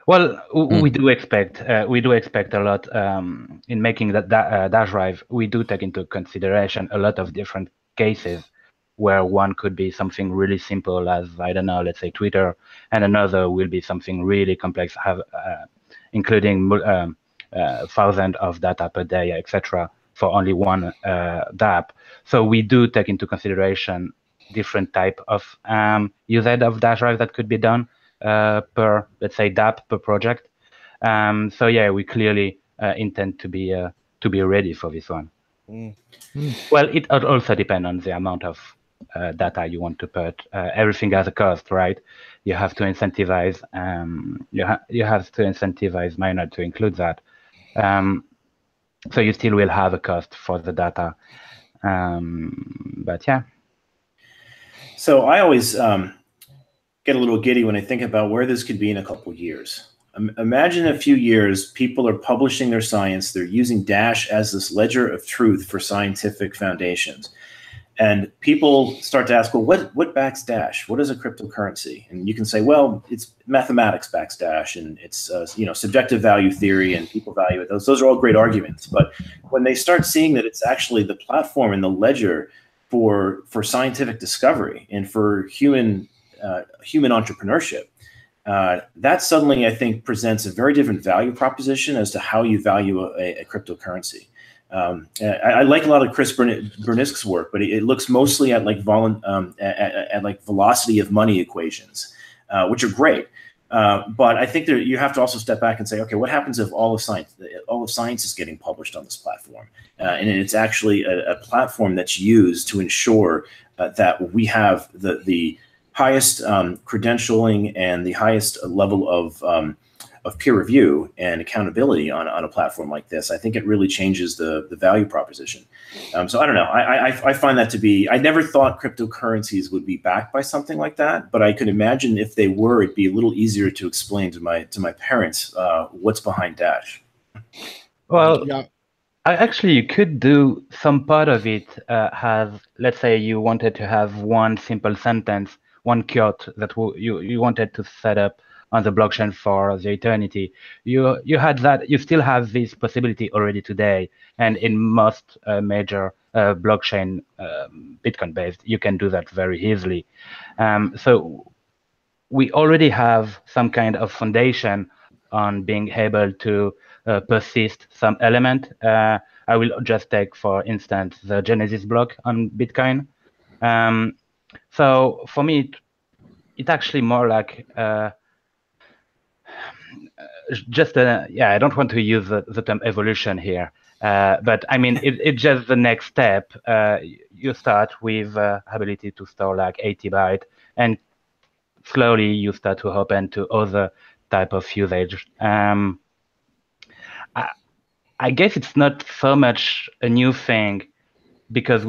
Well, we do expect a lot in making that Dash Drive. We do take into consideration a lot of different cases where one could be something really simple as, I don't know, let's say Twitter, and another will be something really complex, have including thousands of data per day, etc., for only one DApp. So we do take into consideration different type of usage of Dash Drive that could be done per, let's say, DApp per project. So yeah, we clearly intend to be ready for this one. Well, it also depends on the amount of data you want to put. Everything has a cost, right? You have to incentivize. You have to incentivize miner to include that. So you still will have a cost for the data. But yeah. So I always get a little giddy when I think about where this could be in a couple of years. Imagine in a few years, people are publishing their science. They're using Dash as this ledger of truth for scientific foundations. And people start to ask, well, what backs Dash? What is a cryptocurrency? And you can say, well, it's mathematics backs Dash, and it's subjective value theory, and people value it. Those are all great arguments. But when they start seeing that it's actually the platform and the ledger for scientific discovery and for human entrepreneurship, that suddenly, I think, presents a very different value proposition as to how you value a cryptocurrency. I like a lot of Chris Bernisk's work, but it looks mostly at like velocity of money equations, which are great. But I think that you have to also step back and say, okay, what happens if all of science is getting published on this platform, and it's actually a platform that's used to ensure that we have the highest credentialing and the highest level of peer review and accountability on a platform like this. I think it really changes the value proposition. So I don't know. I find that to be, I never thought cryptocurrencies would be backed by something like that, but I could imagine if they were, it'd be a little easier to explain to my parents what's behind Dash. Well, yeah. Actually, you could do some part of it as, let's say you wanted to have one simple sentence, one quote that you wanted to set up on the blockchain for the eternity. You had that. You still have this possibility already today, and in most major blockchain Bitcoin based, you can do that very easily. So we already have some kind of foundation on being able to persist some element. I will just take, for instance, the Genesis block on Bitcoin. So for me, it's actually more like just I don't want to use the term evolution here, but I mean it's just the next step. You start with ability to store like 80 bytes, and slowly you start to open to other type of usage. I guess it's not so much a new thing, because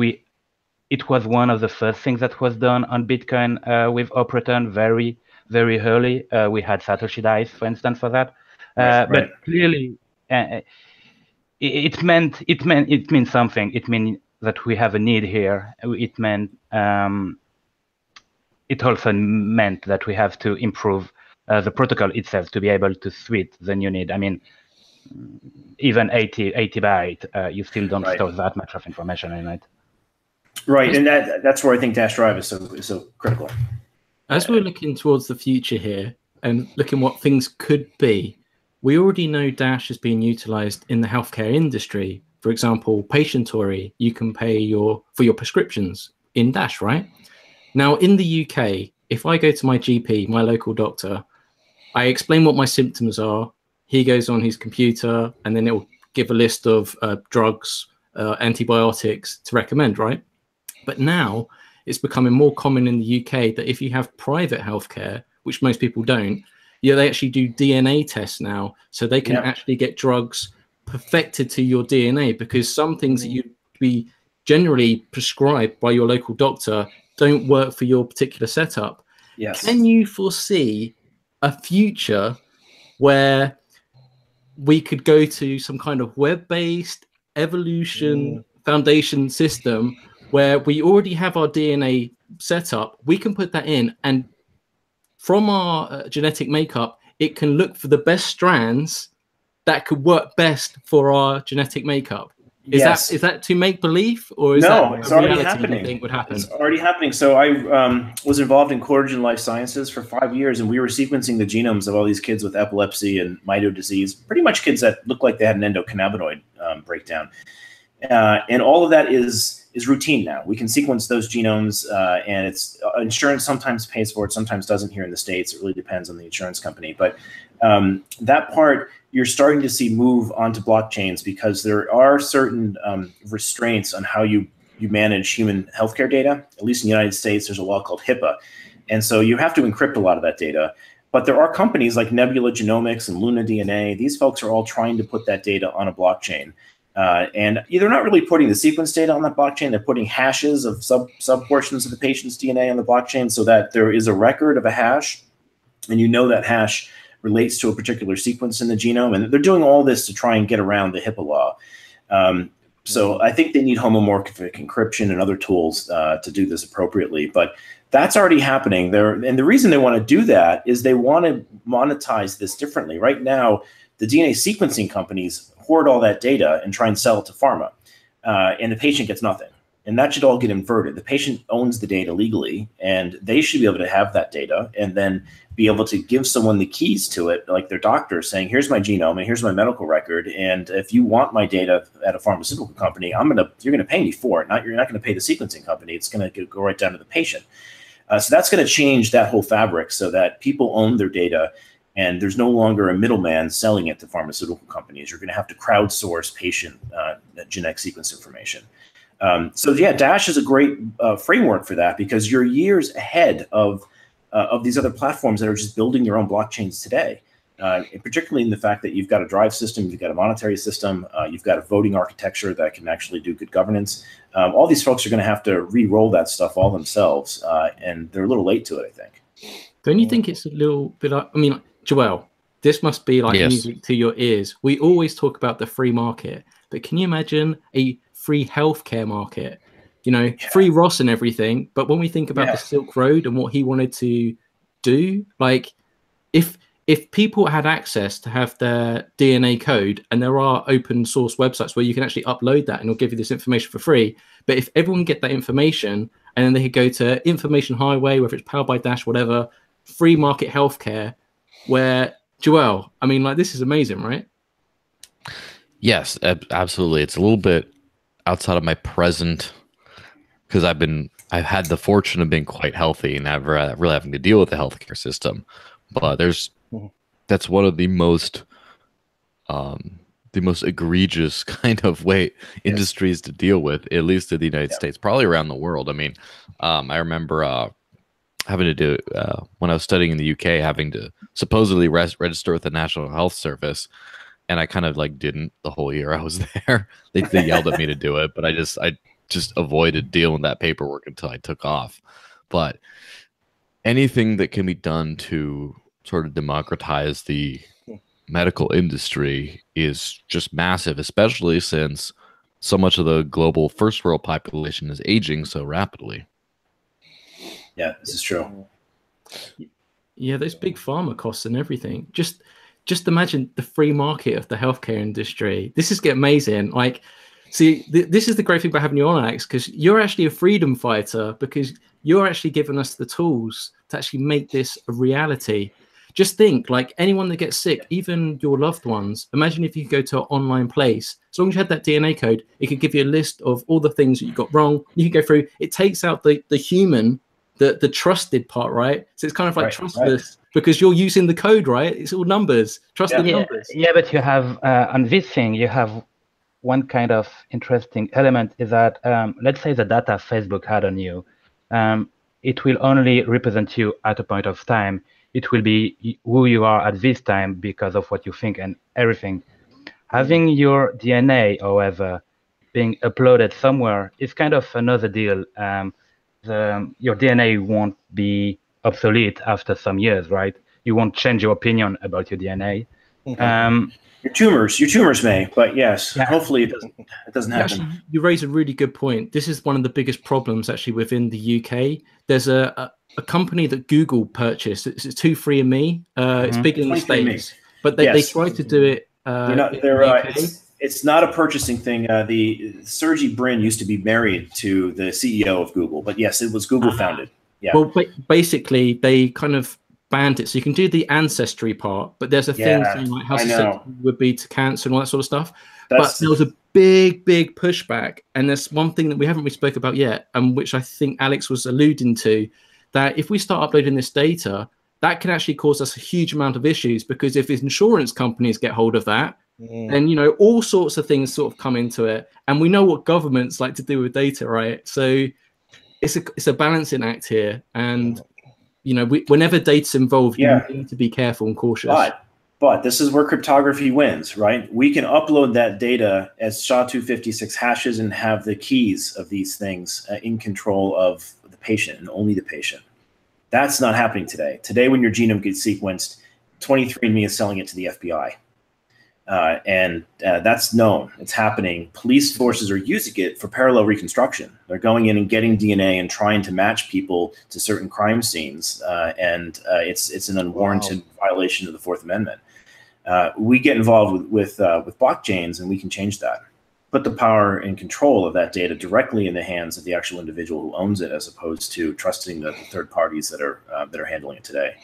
it was one of the first things that was done on Bitcoin with Operatron very, very early. We had Satoshi Dice, for instance, for that. But clearly, it means something. It means that we have a need here. It also meant that we have to improve the protocol itself to be able to suit the new need. I mean, even 80 byte, you still don't store that much of information in it. Right, and that's where I think Dash Drive is so critical. As we're looking towards the future here and looking what things could be, we already know Dash is being utilized in the healthcare industry. For example, Patientory, you can pay for your prescriptions in Dash, right? Now, in the UK, if I go to my GP, my local doctor, I explain what my symptoms are. He goes on his computer, and then it will give a list of drugs, antibiotics to recommend, right? But now it's becoming more common in the UK that if you have private healthcare, which most people don't, they actually do DNA tests now, so they can actually get drugs perfected to your DNA, because some things that you'd be generally prescribed by your local doctor don't work for your particular setup. Yes. Can you foresee a future where we could go to some kind of web-based evolution foundation system where we already have our DNA set up, we can put that in, and from our genetic makeup, it can look for the best strands that could work best for our genetic makeup? Is that to make believe, or is no? that It's already reality happening. you think would happen? It's already happening. So I was involved in Courage Life Sciences for 5 years, and we were sequencing the genomes of all these kids with epilepsy and mito disease. Pretty much kids that look like they had an endocannabinoid breakdown, and all of that is routine now. We can sequence those genomes, and it's insurance sometimes pays for it, sometimes doesn't here in the States. It really depends on the insurance company, but that part you're starting to see move onto blockchains because there are certain restraints on how you manage human healthcare data. At least in the United States, there's a law called HIPAA. And so you have to encrypt a lot of that data. But there are companies like Nebula Genomics and Luna DNA. These folks are all trying to put that data on a blockchain. And they're not really putting the sequence data on that blockchain. They're putting hashes of sub portions of the patient's DNA on the blockchain so that there is a record of a hash. And you know that hash relates to a particular sequence in the genome. And they're doing all this to try and get around the HIPAA law. So I think they need homomorphic encryption and other tools to do this appropriately. But that's already happening there. And the reason they want to do that is they want to monetize this differently. Right now, the DNA sequencing companies hoard all that data and try and sell it to pharma. And the patient gets nothing. And that should all get inverted. The patient owns the data legally, and they should be able to have that data and then be able to give someone the keys to it, like their doctor saying, here's my genome and here's my medical record. And if you want my data at a pharmaceutical company, you're going to pay me for it. You're not going to pay the sequencing company. It's going to go right down to the patient. So that's going to change that whole fabric so that people own their data and there's no longer a middleman selling it to pharmaceutical companies. You're going to have to crowdsource patient genetic sequence information. So yeah, Dash is a great framework for that because you're years ahead of these other platforms that are just building their own blockchains today. And particularly in the fact that you've got a drive system, you've got a monetary system, you've got a voting architecture that can actually do good governance. All these folks are going to have to re-roll that stuff all themselves, and they're a little late to it, I think. Don't you think it's a little bit like, I mean, Joel, this must be like music to your ears. We always talk about the free market, but can you imagine a free healthcare market? Free Ross and everything. But when we think about the Silk Road and what he wanted to do, like if people had access to have their DNA code, and there are open source websites where you can actually upload that and it'll give you this information for free. But if everyone get that information and then they could go to information highway, whether it's powered by Dash, whatever, free market healthcare, where Joel, I mean, like, this is amazing, right? Yes, absolutely. It's a little bit outside of my present, because I've had the fortune of being quite healthy and never really having to deal with the healthcare system. But that's one of the most egregious kind of industries to deal with, at least in the United States, probably around the world. I mean, I remember having to do when I was studying in the UK, having to supposedly register with the National Health Service. And I kind of didn't the whole year I was there. They yelled at me to do it, but I just avoided dealing with that paperwork until I took off. But anything that can be done to sort of democratize the medical industry is just massive, especially since so much of the global first world population is aging so rapidly. Yeah, this is true. Yeah, those big pharma costs and everything. Just imagine the free market of the healthcare industry. This is amazing. Like, see, this is the great thing about having you on, Alex, because you're actually a freedom fighter, because you're actually giving us the tools to actually make this a reality. Just think, like, anyone that gets sick, even your loved ones, imagine if you could go to an online place. As long as you had that DNA code, it could give you a list of all the things that you got wrong. You can go through. It takes out the human, the trusted part, right? So it's kind of like trustless. Right. Because you're using the code, right? It's all numbers, trusted numbers. Yeah, but you have, on this thing, you have one kind of interesting element is that, let's say the data Facebook had on you, it will only represent you at a point of time. It will be who you are at this time because of what you think and everything. Having your DNA, however, being uploaded somewhere is kind of another deal. Your DNA won't be obsolete after some years, right? You won't change your opinion about your DNA. Your tumors may, but yes, hopefully it doesn't happen. Actually, you raise a really good point. This is one of the biggest problems actually within the UK. There's a company that Google purchased. It's 23andMe. It's big in the States, but they try to do it. It's not a purchasing thing. The Sergey Brin used to be married to the CEO of Google, but yes, it was Google founded. Yeah. Well, basically, they kind of banned it, so you can do the ancestry part, but there's a thing saying like how susceptible you would be to cancer and all that sort of stuff. But there was a big pushback, and there's one thing that we haven't really spoke about yet, and which I think Alex was alluding to, that if we start uploading this data, that can actually cause us a huge amount of issues, because if insurance companies get hold of that, then, you know, all sorts of things sort of come into it. And we know what governments like to do with data, right? So it's a balancing act here. And, you know, whenever data's involved, you need to be careful and cautious. But this is where cryptography wins, right? We can upload that data as SHA-256 hashes and have the keys of these things in control of the patient and only the patient. That's not happening today. Today, when your genome gets sequenced, 23andMe is selling it to the FBI. And that's known. It's happening. Police forces are using it for parallel reconstruction. They're going in and getting DNA and trying to match people to certain crime scenes. And it's an unwarranted violation of the Fourth Amendment. We get involved with blockchains, and we can change that. Put the power and control of that data directly in the hands of the actual individual who owns it, as opposed to trusting the third parties that are handling it today.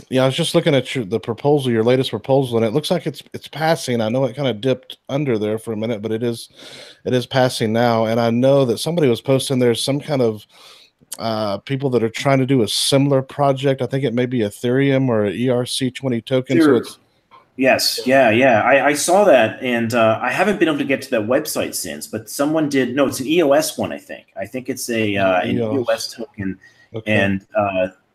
Yeah, I was just looking at the proposal, your latest proposal, and it looks like it's passing. I know it kind of dipped under there for a minute, but it is passing now. And I know that somebody was posting there's some kind of people that are trying to do a similar project. I think it may be Ethereum or an ERC20 token. Sure. So Yes, yeah. I saw that, and I haven't been able to get to that website since, but someone did. No, it's an EOS one, I think. I think it's an EOS token, and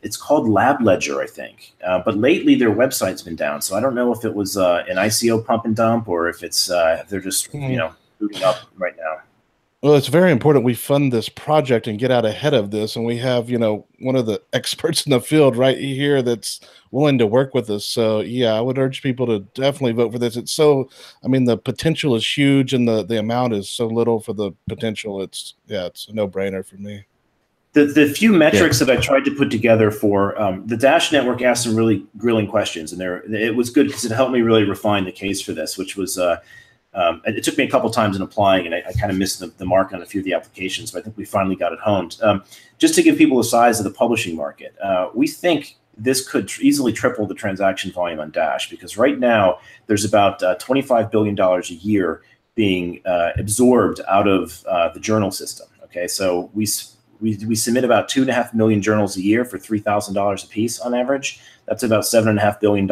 it's called Lab Ledger, I think. But lately, their website's been down, so I don't know if it was an ICO pump and dump, or if it's if they're just booting up right now. Well, it's very important we fund this project and get out ahead of this. And we have, one of the experts in the field right here that's willing to work with us. So, yeah, I would urge people to definitely vote for this. It's the potential is huge, and the amount is so little for the potential. It's a no-brainer for me. The few metrics that I tried to put together for the Dash network asked some really grilling questions, and it was good because it helped me really refine the case for this, which was it took me a couple times in applying, and I kind of missed the mark on a few of the applications, but I think we finally got it honed. Just to give people a size of the publishing market, we think this could easily triple the transaction volume on Dash, because right now there's about $25 billion a year being absorbed out of the journal system. Okay, so we submit about 2.5 million journals a year for $3,000 a piece on average. That's about $7.5 billion.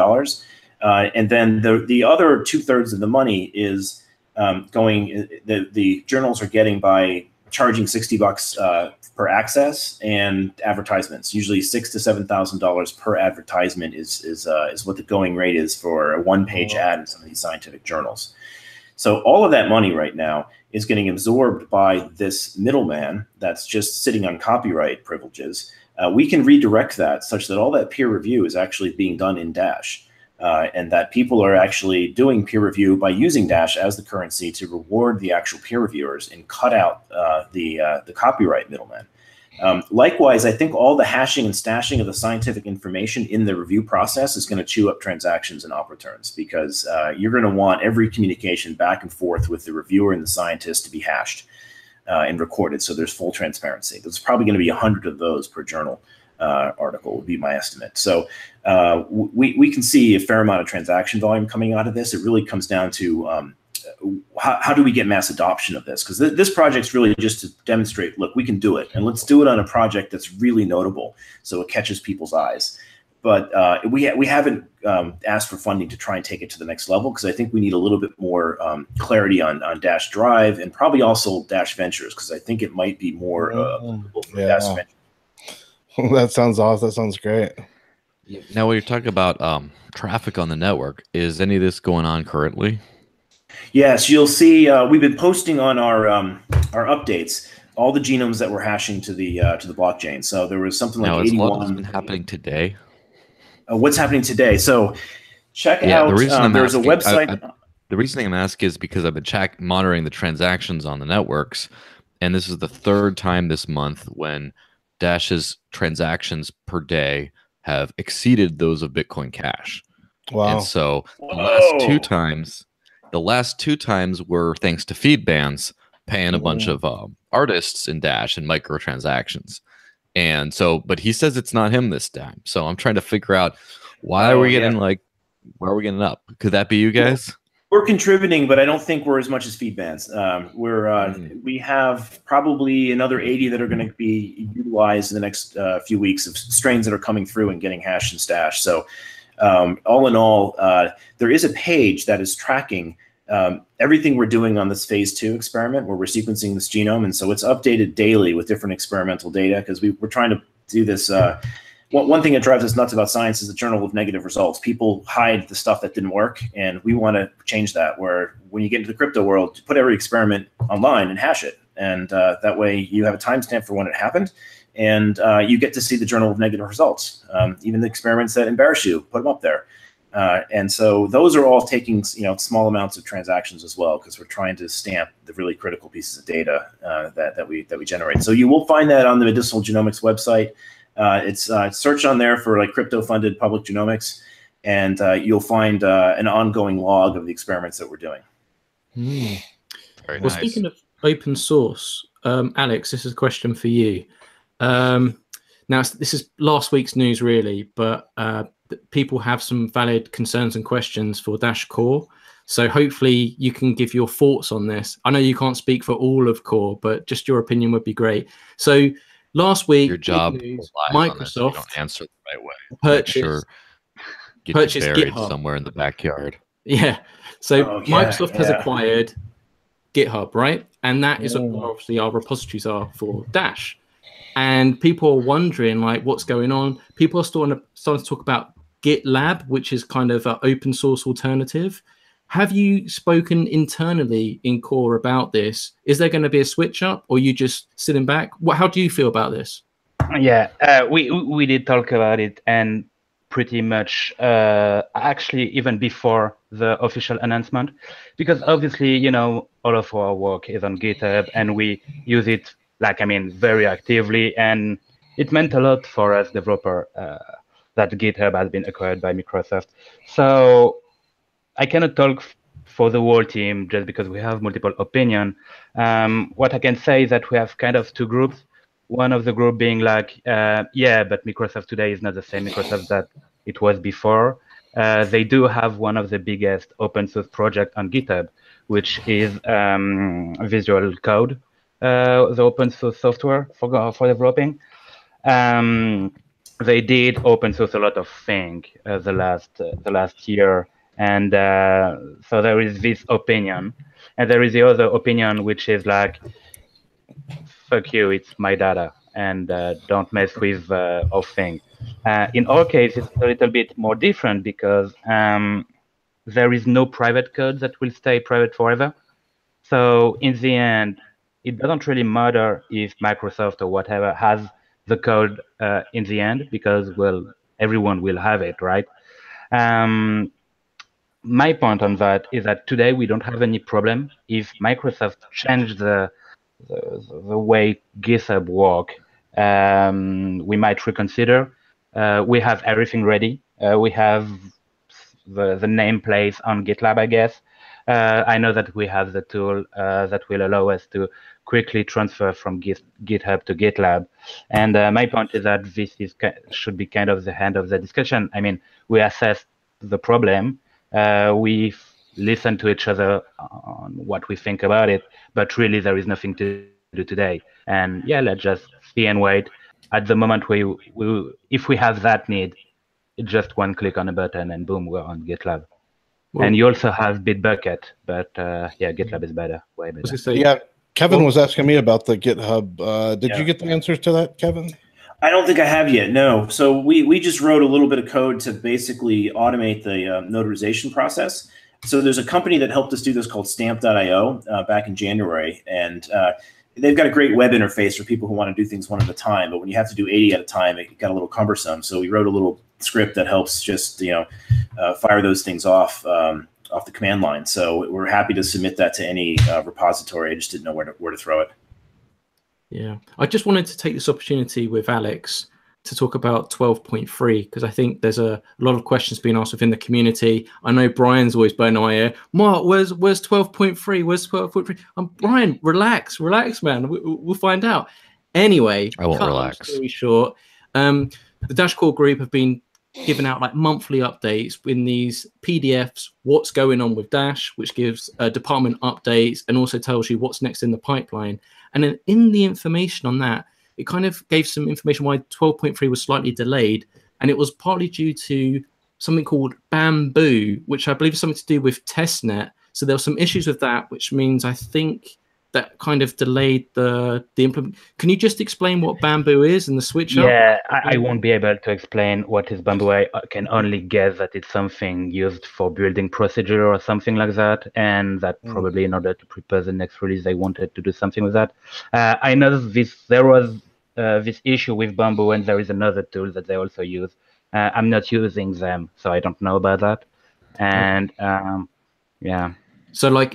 And then the other 2/3 of the money is the journals are getting by charging $60 per access and advertisements. Usually $6,000 to $7,000 per advertisement is what the going rate is for a one-page ad in some of these scientific journals. So all of that money right now is getting absorbed by this middleman that's just sitting on copyright privileges. We can redirect that such that all that peer review is actually being done in Dash. And that people are actually doing peer review by using Dash as the currency to reward the actual peer reviewers and cut out the copyright middleman. Likewise, I think all the hashing and stashing of the scientific information in the review process is going to chew up transactions and op returns, because you're going to want every communication back and forth with the reviewer and the scientist to be hashed and recorded, so there's full transparency. There's probably going to be 100 of those per journal article would be my estimate. So we can see a fair amount of transaction volume coming out of this. It really comes down to how do we get mass adoption of this? Because this project's really just to demonstrate, look, we can do it, and let's do it on a project that's really notable, so it catches people's eyes. But we haven't asked for funding to try and take it to the next level, because I think we need a little bit more clarity on Dash Drive, and probably also Dash Ventures, because I think it might be more applicable for Dash Ventures. That sounds awesome. That sounds great. Now, when you're talking about traffic on the network, is any of this going on currently? Yes, you'll see. We've been posting on our updates all the genomes that we're hashing to the blockchain. So there was something like 81. Now, has been happening today? What's happening today? So check out. There's a website. The reason I'm asking is because I've been monitoring the transactions on the networks, and this is the third time this month when Dash's transactions per day have exceeded those of Bitcoin Cash. Wow. And so the last two times The last 2 times were thanks to feed bans, paying a bunch of artists in Dash and microtransactions. And so, but he says it's not him this time. So I'm trying to figure out why are we getting why are we getting up? Could that be you guys? We're contributing, but I don't think we're as much as feed bans. We have probably another 80 that are going to be utilized in the next few weeks of strains that are coming through and getting hashed and stashed. So all in all, there is a page that is tracking everything we're doing on this phase 2 experiment where we're sequencing this genome. And so it's updated daily with different experimental data because we're trying to do this. One thing that drives us nuts about science is the journal of negative results. People hide the stuff that didn't work, and we want to change that, where when you get into the crypto world, put every experiment online and hash it. And that way you have a timestamp for when it happened, and you get to see the journal of negative results. Even the experiments that embarrass you, put them up there. And so those are all taking small amounts of transactions as well, because we're trying to stamp the really critical pieces of data that we generate. So you will find that on the Medicinal Genomics website. It's search on there for like crypto-funded public genomics, and you'll find an ongoing log of the experiments that we're doing. Very Well, nice. speaking of open source, Alex, this is a question for you. Now, this is last week's news, really, but people have some valid concerns and questions for Dash Core. So hopefully you can give your thoughts on this. I know you can't speak for all of Core, but just your opinion would be great. So last week, Your job news, Microsoft Microsoft don't answer the right way. purchased Buried GitHub somewhere in the backyard. Yeah. So Microsoft has acquired GitHub, right? And that is where obviously our repositories are for Dash. And people are wondering, like, what's going on? People are starting to talk about GitLab, which is kind of an open source alternative. Have you spoken internally in Core about this? Is there going to be a switch up, or are you just sitting back? How do you feel about this? Yeah, we did talk about it, and pretty much actually even before the official announcement, because obviously, all of our work is on GitHub, and we use it, very actively, and it meant a lot for us developer that GitHub has been acquired by Microsoft. So I cannot talk for the whole team just because we have multiple opinion. What I can say is that we have kind of 2 groups. One of the group being like, yeah, but Microsoft today is not the same Microsoft that it was before. They do have one of the biggest open source project on GitHub, which is Visual Code, the open source software for developing. They did open source a lot of things the last year, and so there is this opinion, and there is the other opinion which is like, fuck you, it's my data, and don't mess with our thing. In our case, it's a little bit more different because there is no private code that will stay private forever. So in the end, it doesn't really matter if Microsoft or whatever has the code in the end, because, well, everyone will have it, right? My point on that is that today we don't have any problem if Microsoft changed the way GitHub work. We might reconsider. We have everything ready. We have the nameplate on GitLab, I guess. I know that we have the tool that will allow us to quickly transfer from GitHub to GitLab. And my point is that this should be kind of the end of the discussion. I mean, we assess the problem. We listen to each other on what we think about it, but really there is nothing to do today. And yeah, let's just see and wait. At the moment, if we have that need, it's just one click on a button and boom, we're on GitLab. Well, and you also have Bitbucket, but yeah, GitLab is better, way better. Yeah, Kevin was asking me about the GitHub. Did you get the answers to that, Kevin? I don't think I have yet, no. So we just wrote a little bit of code to basically automate the notarization process. So there's a company that helped us do this called Stamp.io back in January, and they've got a great web interface for people who want to do things one at a time. But when you have to do 80 at a time, it got a little cumbersome. So we wrote a little script that helps just fire those things off the command line. So we're happy to submit that to any repository. I just didn't know where to throw it. Yeah, I just wanted to take this opportunity with Alex to talk about 12.3 because I think there's a lot of questions being asked within the community. I know Brian's always burning my ear. Mark, where's 12.3? Where's 12.3? Brian, relax, man. We'll find out. Anyway, I won't relax. Long story short, the Dash Core group have been giving out like monthly updates in these PDFs, what's going on with Dash, which gives department updates and also tells you what's next in the pipeline. And then in the information on that, it kind of gave some information why 12.3 was slightly delayed. And it was partly due to something called Bamboo, which I believe is something to do with testnet. So there were some issues with that, which means I think that kind of delayed the implement. Can you just explain what Bamboo is and the switch up? Yeah, I won't be able to explain what is Bamboo. I can only guess that it's something used for building procedure or something like that, and that probably in order to prepare the next release, they wanted to do something with that. I know there was this issue with Bamboo, and there is another tool that they also use. I'm not using them, so I don't know about that. And yeah. So like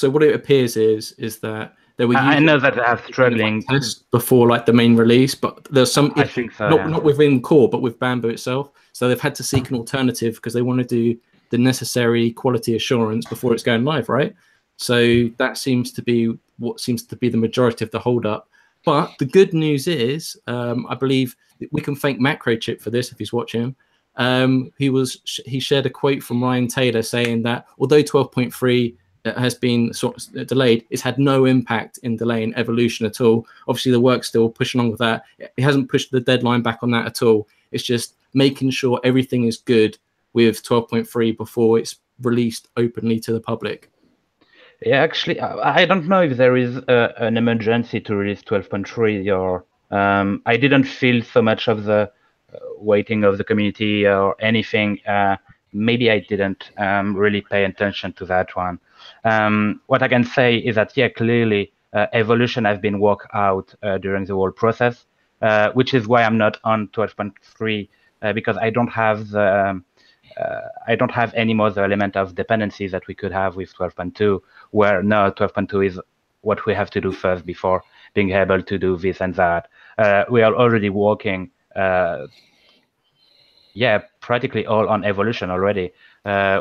what it appears is that there were I know that they have struggling tests before like the main release, but there's some I think so, not within Core, but with Bamboo itself. So they've had to seek an alternative because they want to do the necessary quality assurance before it's going live, right? So that seems to be what seems to be the majority of the holdup. But the good news is, I believe we can thank Macrochip for this if he's watching. He shared a quote from Ryan Taylor saying that although 12.3 has been sort of delayed, it's had no impact in delaying evolution at all. Obviously, the work's still pushing on with that. It hasn't pushed the deadline back on that at all. It's just making sure everything is good with 12.3 before it's released openly to the public. Yeah, actually, I don't know if there is an emergency to release 12.3 or I didn't feel so much of the waiting of the community or anything. Maybe I didn't really pay attention to that one. What I can say is that, yeah, clearly evolution has been worked out during the whole process, which is why I'm not on 12.3 because I don't have the I don't have any more the element of dependencies that we could have with 12.2, where now 12.2 is what we have to do first before being able to do this and that. We are already working practically all on evolution already.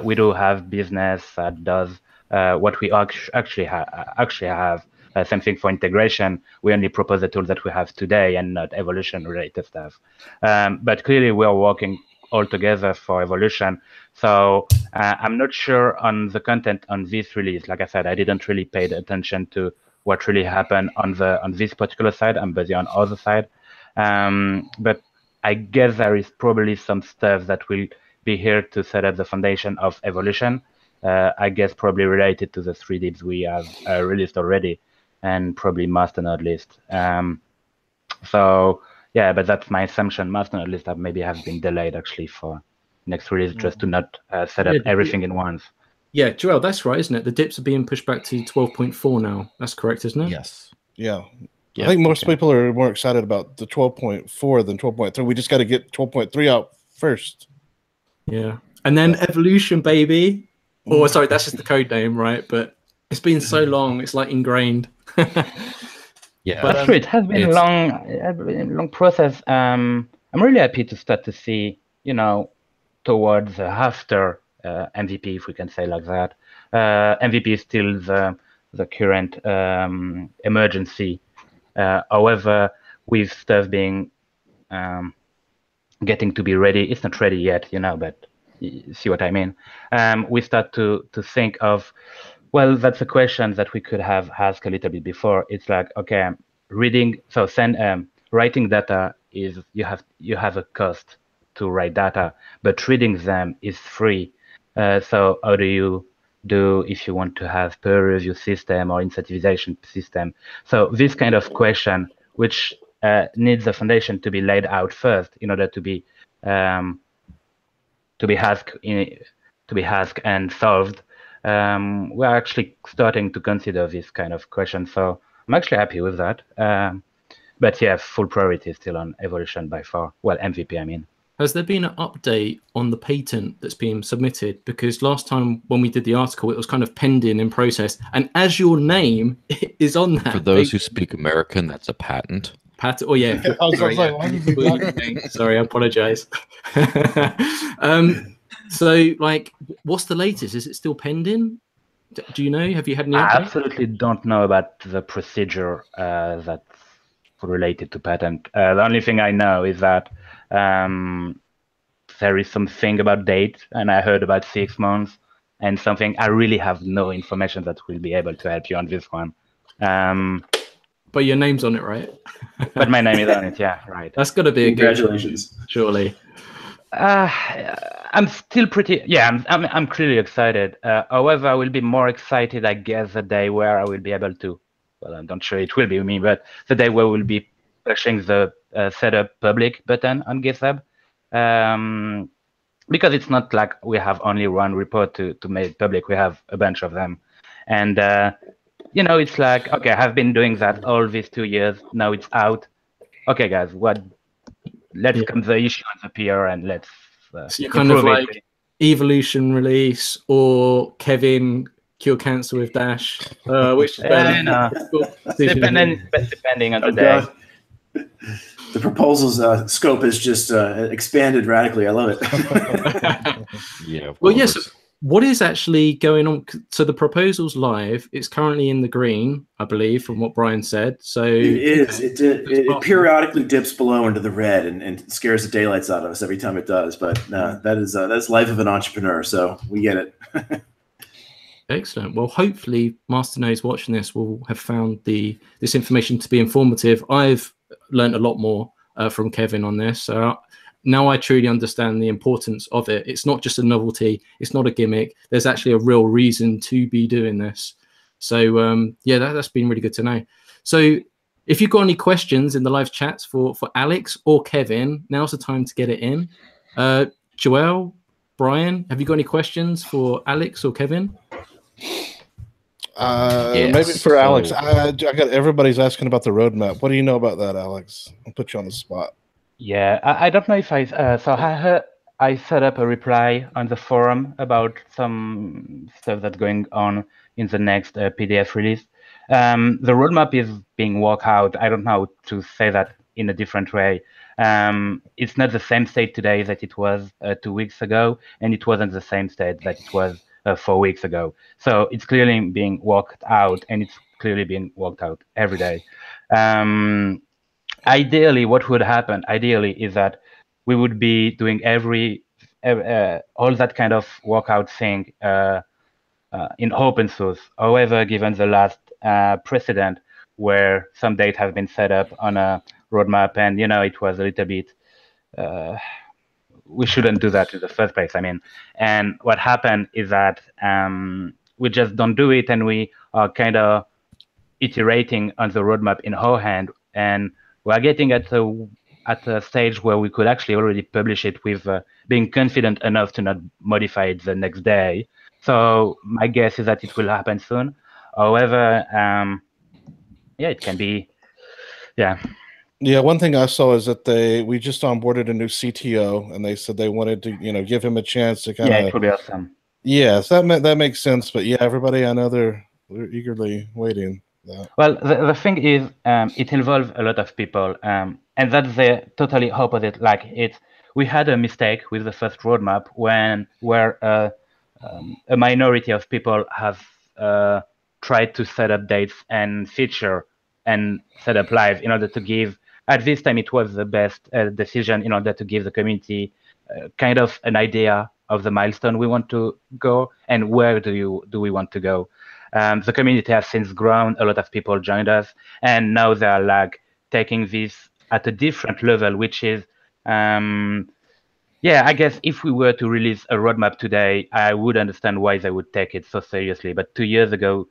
We do have business that does what we actually have. Same thing for integration. We only propose the tools that we have today and not evolution-related stuff. But clearly, we are working all together for evolution. So I'm not sure on the content on this release. Like I said, I didn't really pay attention to what really happened on this particular side. I'm busy on other side. But I guess there is probably some stuff that will be here to set up the foundation of evolution. I guess probably related to the 3 DIBs we have released already, and probably master node list. So yeah, but that's my assumption. Master node list maybe have been delayed actually for next release just to not set up everything in once. Yeah, Joel, that's right, isn't it? The dips are being pushed back to 12.4 now. That's correct, isn't it? Yes. Yeah. I think most people are more excited about the 12.4 than 12.3. We just got to get 12.3 out first. Yeah. And then evolution, baby. Oh, sorry, that's just the code name, right? But it's been so long, it's like ingrained. Yeah. But true, it has been a long process. I'm really happy to start to see, towards after MVP, if we can say like that. MVP is still the current emergency. However, with stuff being getting to be ready, it's not ready yet, but you see what I mean. We start to think of, well, that's a question that we could have asked a little bit before. It's like, okay, writing data is you have a cost to write data, but reading them is free. So how do you do if you want to have peer review system or incentivization system? So this kind of question, which needs the foundation to be laid out first in order to be asked and solved. We're actually starting to consider this kind of question. So I'm actually happy with that. But yeah, full priority is still on evolution by far. Well, MVP, I mean. Has there been an update on the patent that's been submitted? Because last time when we did the article, it was kind of pending in process. And as your name is on that. For those who speak American, that's a patent. Pat. Oh yeah. I was like, why does he talk? Sorry, I apologize. So, like, what's the latest? Is it still pending? Do you know? Have you had any I updates? absolutely don't know about the procedure that's related to patent. The only thing I know is that there is something about date, and I heard about 6 months, and something I really have no information that will be able to help you on this one. But your name's on it, right? But my name is on it, yeah, right. That's got to be a good Congratulations. surely. I'm still pretty, yeah, I'm clearly excited. However, I will be more excited, I guess, the day where I will be able to, well, I'm not sure it will be me, but the day where we'll be pushing the setup public button on GitHub. Because it's not like we have only one report to make public, we have a bunch of them. And, you know, it's like, okay, I've been doing that all these 2 years, now it's out. Okay, guys, let's come the issue on the PR and let's so you're kind of improve like evolution release or Kevin cure cancer with Dash, which is better. No. Depending on the day. God. The proposal's scope has just expanded radically. I love it. Yeah. Well, yes. What is actually going on? So the proposal's live. It's currently in the green, I believe, from what Brian said. So it is. It periodically dips below into the red and scares the daylights out of us every time it does. But that's life of an entrepreneur. So we get it. Excellent. Well, hopefully, Master Nodes watching this will have found this information to be informative. I've learned a lot more from Kevin on this. So now I truly understand the importance of it. It's not just a novelty. It's not a gimmick. There's actually a real reason to be doing this. So yeah, that's been really good to know. So if you've got any questions in the live chats for Alex or Kevin, now's the time to get it in. Joel, Brian, have you got any questions for Alex or Kevin? Yes. Maybe for Alex. I got everybody's asking about the roadmap. What do you know about that, Alex? I'll put you on the spot. Yeah, I don't know if I set up a reply on the forum about some stuff that's going on in the next PDF release. The roadmap is being worked out. I don't know how to say that in a different way. It's not the same state today that it was 2 weeks ago, and it wasn't the same state that it was 4 weeks ago. So it's clearly being worked out, and it's clearly being worked out every day. Ideally, what would happen, is that we would be doing all that kind of workout thing in open source. However, given the last precedent where some date has been set up on a roadmap and, you know, it was a little bit, we shouldn't do that in the first place. I mean, and what happened is that we just don't do it, and we are kind of iterating on the roadmap in our hand, and we're getting at a stage where we could actually already publish it with being confident enough to not modify it the next day. So my guess is that it will happen soon. However, yeah, it can be, yeah. Yeah, one thing I saw is that we just onboarded a new CTO, and they said they wanted to, you know, give him a chance to kind of. Yeah, it would be awesome. Yes, that makes sense. But yeah, everybody, I know they're eagerly waiting. Well, the thing is, it involves a lot of people, and that's the totally opposite. Like we had a mistake with the first roadmap where a minority of people have tried to set up dates and feature and set up live in order to give. At this time, it was the best decision in order to give the community kind of an idea of the milestone we want to go and where do we want to go. The community has since grown. A lot of people joined us, and now they are like taking this at a different level, which is, yeah, I guess if we were to release a roadmap today, I would understand why they would take it so seriously. But 2 years ago,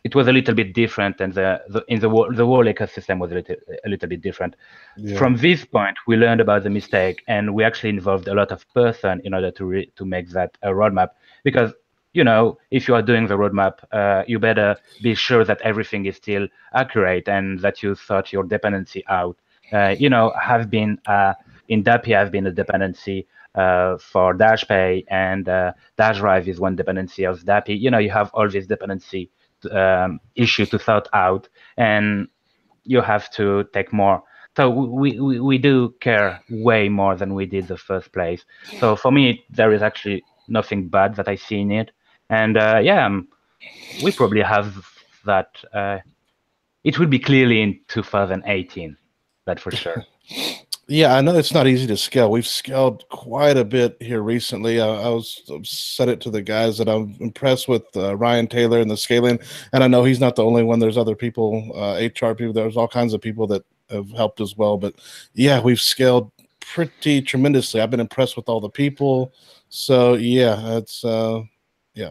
it was a little bit different, and the whole ecosystem was a little bit different. Yeah. From this point, we learned about the mistake, and we actually involved a lot of person in order to make that a roadmap. Because, you know, if you are doing the roadmap, you better be sure that everything is still accurate and that you sort your dependency out. You know, in DAPI has been a dependency for DashPay, and Dash Drive is one dependency of DAPI. You know, you have all this dependency issue to sort out, and you have to take more. So we do care way more than we did the first place. So for me, there is actually nothing bad that I see in it. And we probably have that. It will be clearly in 2018, that for sure. Yeah, I know it's not easy to scale. We've scaled quite a bit here recently. I said it to the guys that I'm impressed with Ryan Taylor and the scaling. And I know he's not the only one. There's other people, HR people. There's all kinds of people that have helped as well. But yeah, we've scaled pretty tremendously. I've been impressed with all the people. So yeah, it's yeah.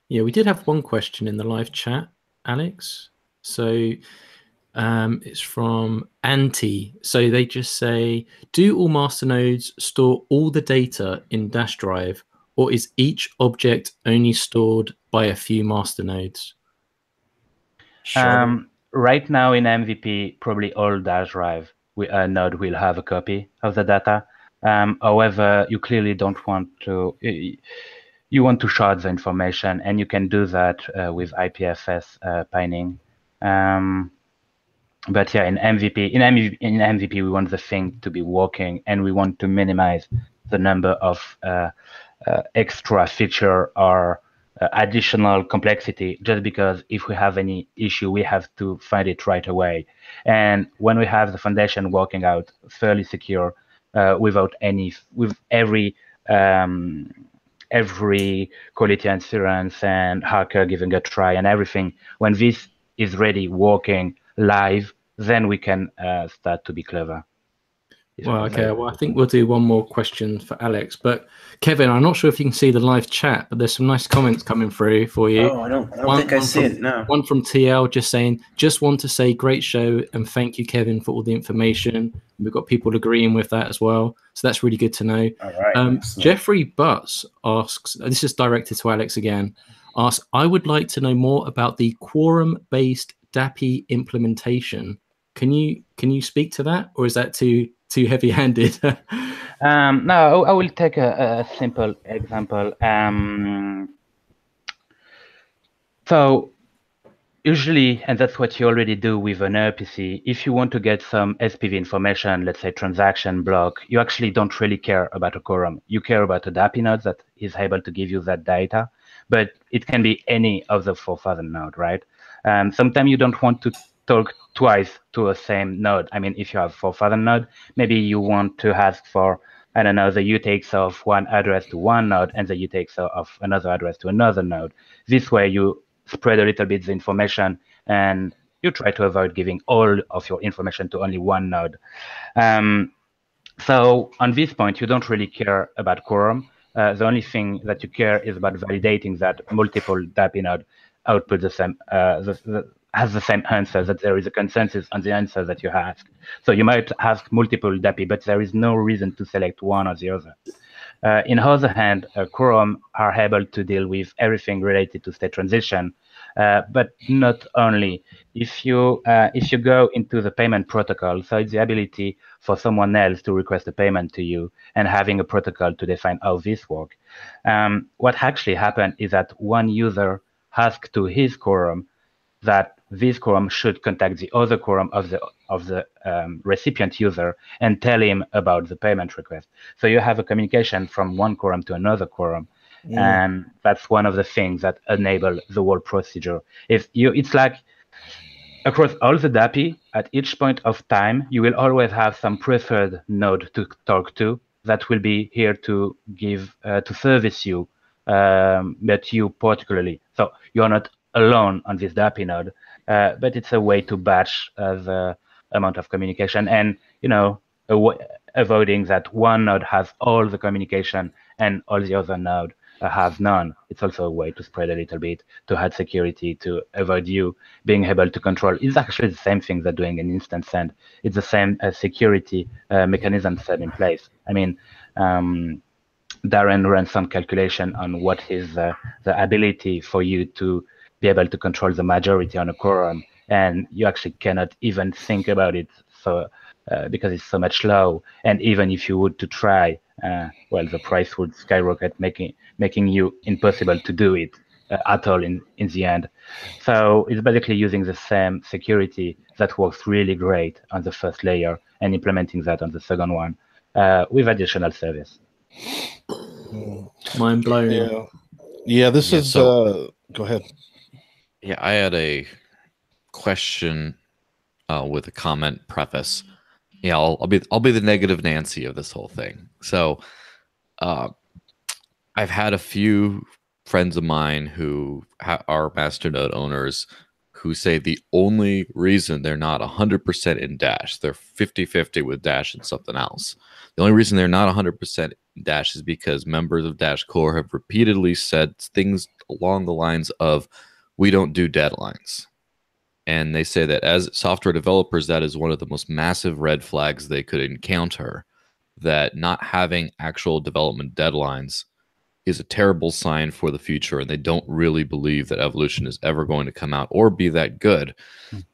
Yeah, we did have one question in the live chat, Alex. So it's from Anti. So they just say, do all masternodes store all the data in Dash Drive, or is each object only stored by a few masternodes? Right now in MVP, probably all Dash Drive node will have a copy of the data. However, you clearly don't want to. You want to shard the information, and you can do that with IPFS pinning. But yeah, in MVP, we want the thing to be working, and we want to minimize the number of extra feature or additional complexity, just because if we have any issue, we have to find it right away. And when we have the foundation working out fairly secure, with every quality assurance and hacker giving a try and everything, when this is ready, working live, then we can start to be clever. Well, okay. Well, I think we'll do one more question for Alex. But Kevin, I'm not sure if you can see the live chat, but there's some nice comments coming through for you. Oh, I don't think I see it. No. One from TL just saying, just want to say great show and thank you, Kevin, for all the information. We've got people agreeing with that as well. So that's really good to know. All right. Jeffrey Butts asks, this is directed to Alex again, asks, I would like to know more about the quorum-based DAPI implementation. Can you speak to that, or is that too heavy-handed? No, I will take a simple example. So usually, and that's what you already do with an RPC, if you want to get some SPV information, let's say transaction block, you actually don't really care about a quorum. You care about a DAPI node that is able to give you that data, but it can be any of the 4,000 node, right? Sometimes you don't want to talk twice to a same node. I mean, if you have 4,000 node, maybe you want to ask for, I don't know, the UTXO of one address to one node and the UTXO of another address to another node. This way you spread a little bit the information and you try to avoid giving all of your information to only one node. So on this point, you don't really care about quorum. The only thing that you care is about validating that multiple DAPI node output the same, has the same answer, that there is a consensus on the answer that you ask. So you might ask multiple DAPI, but there is no reason to select one or the other. In the other hand, quorum are able to deal with everything related to state transition, but not only. If you go into the payment protocol, so it's the ability for someone else to request a payment to you and having a protocol to define how this works. What actually happened is that one user asked to his quorum that this quorum should contact the other quorum of the recipient user and tell him about the payment request. So you have a communication from one quorum to another quorum, and that's one of the things that enable the whole procedure. It's like across all the DAPI, at each point of time, you will always have some preferred node to talk to that will be here to give to service you, but you particularly. So you're not alone on this DAPI node, but it's a way to batch the amount of communication and, avoiding that one node has all the communication and all the other node have none. It's also a way to spread a little bit, to add security, to avoid you being able to control. It's actually the same thing that doing an instant send. It's the same security mechanism set in place. I mean, Darren ran some calculation on what is the ability for you to be able to control the majority on a quorum, and you actually cannot even think about it. So because it's so much low, and even if you would to try, well, the price would skyrocket, making you impossible to do it at all in the end. So it's basically using the same security that works really great on the first layer and implementing that on the second one with additional service. Mind blown. Yeah. This is. Go ahead. Yeah, I had a question with a comment preface. Yeah, I'll be the negative Nancy of this whole thing. So, I've had a few friends of mine who are masternode owners who say the only reason they're not 100% in Dash, they're 50-50 with Dash and something else. The only reason they're not 100% in Dash is because members of Dash Core have repeatedly said things along the lines of, we don't do deadlines. And they say that as software developers, that is one of the most massive red flags they could encounter, that not having actual development deadlines is a terrible sign for the future, and they don't really believe that evolution is ever going to come out or be that good.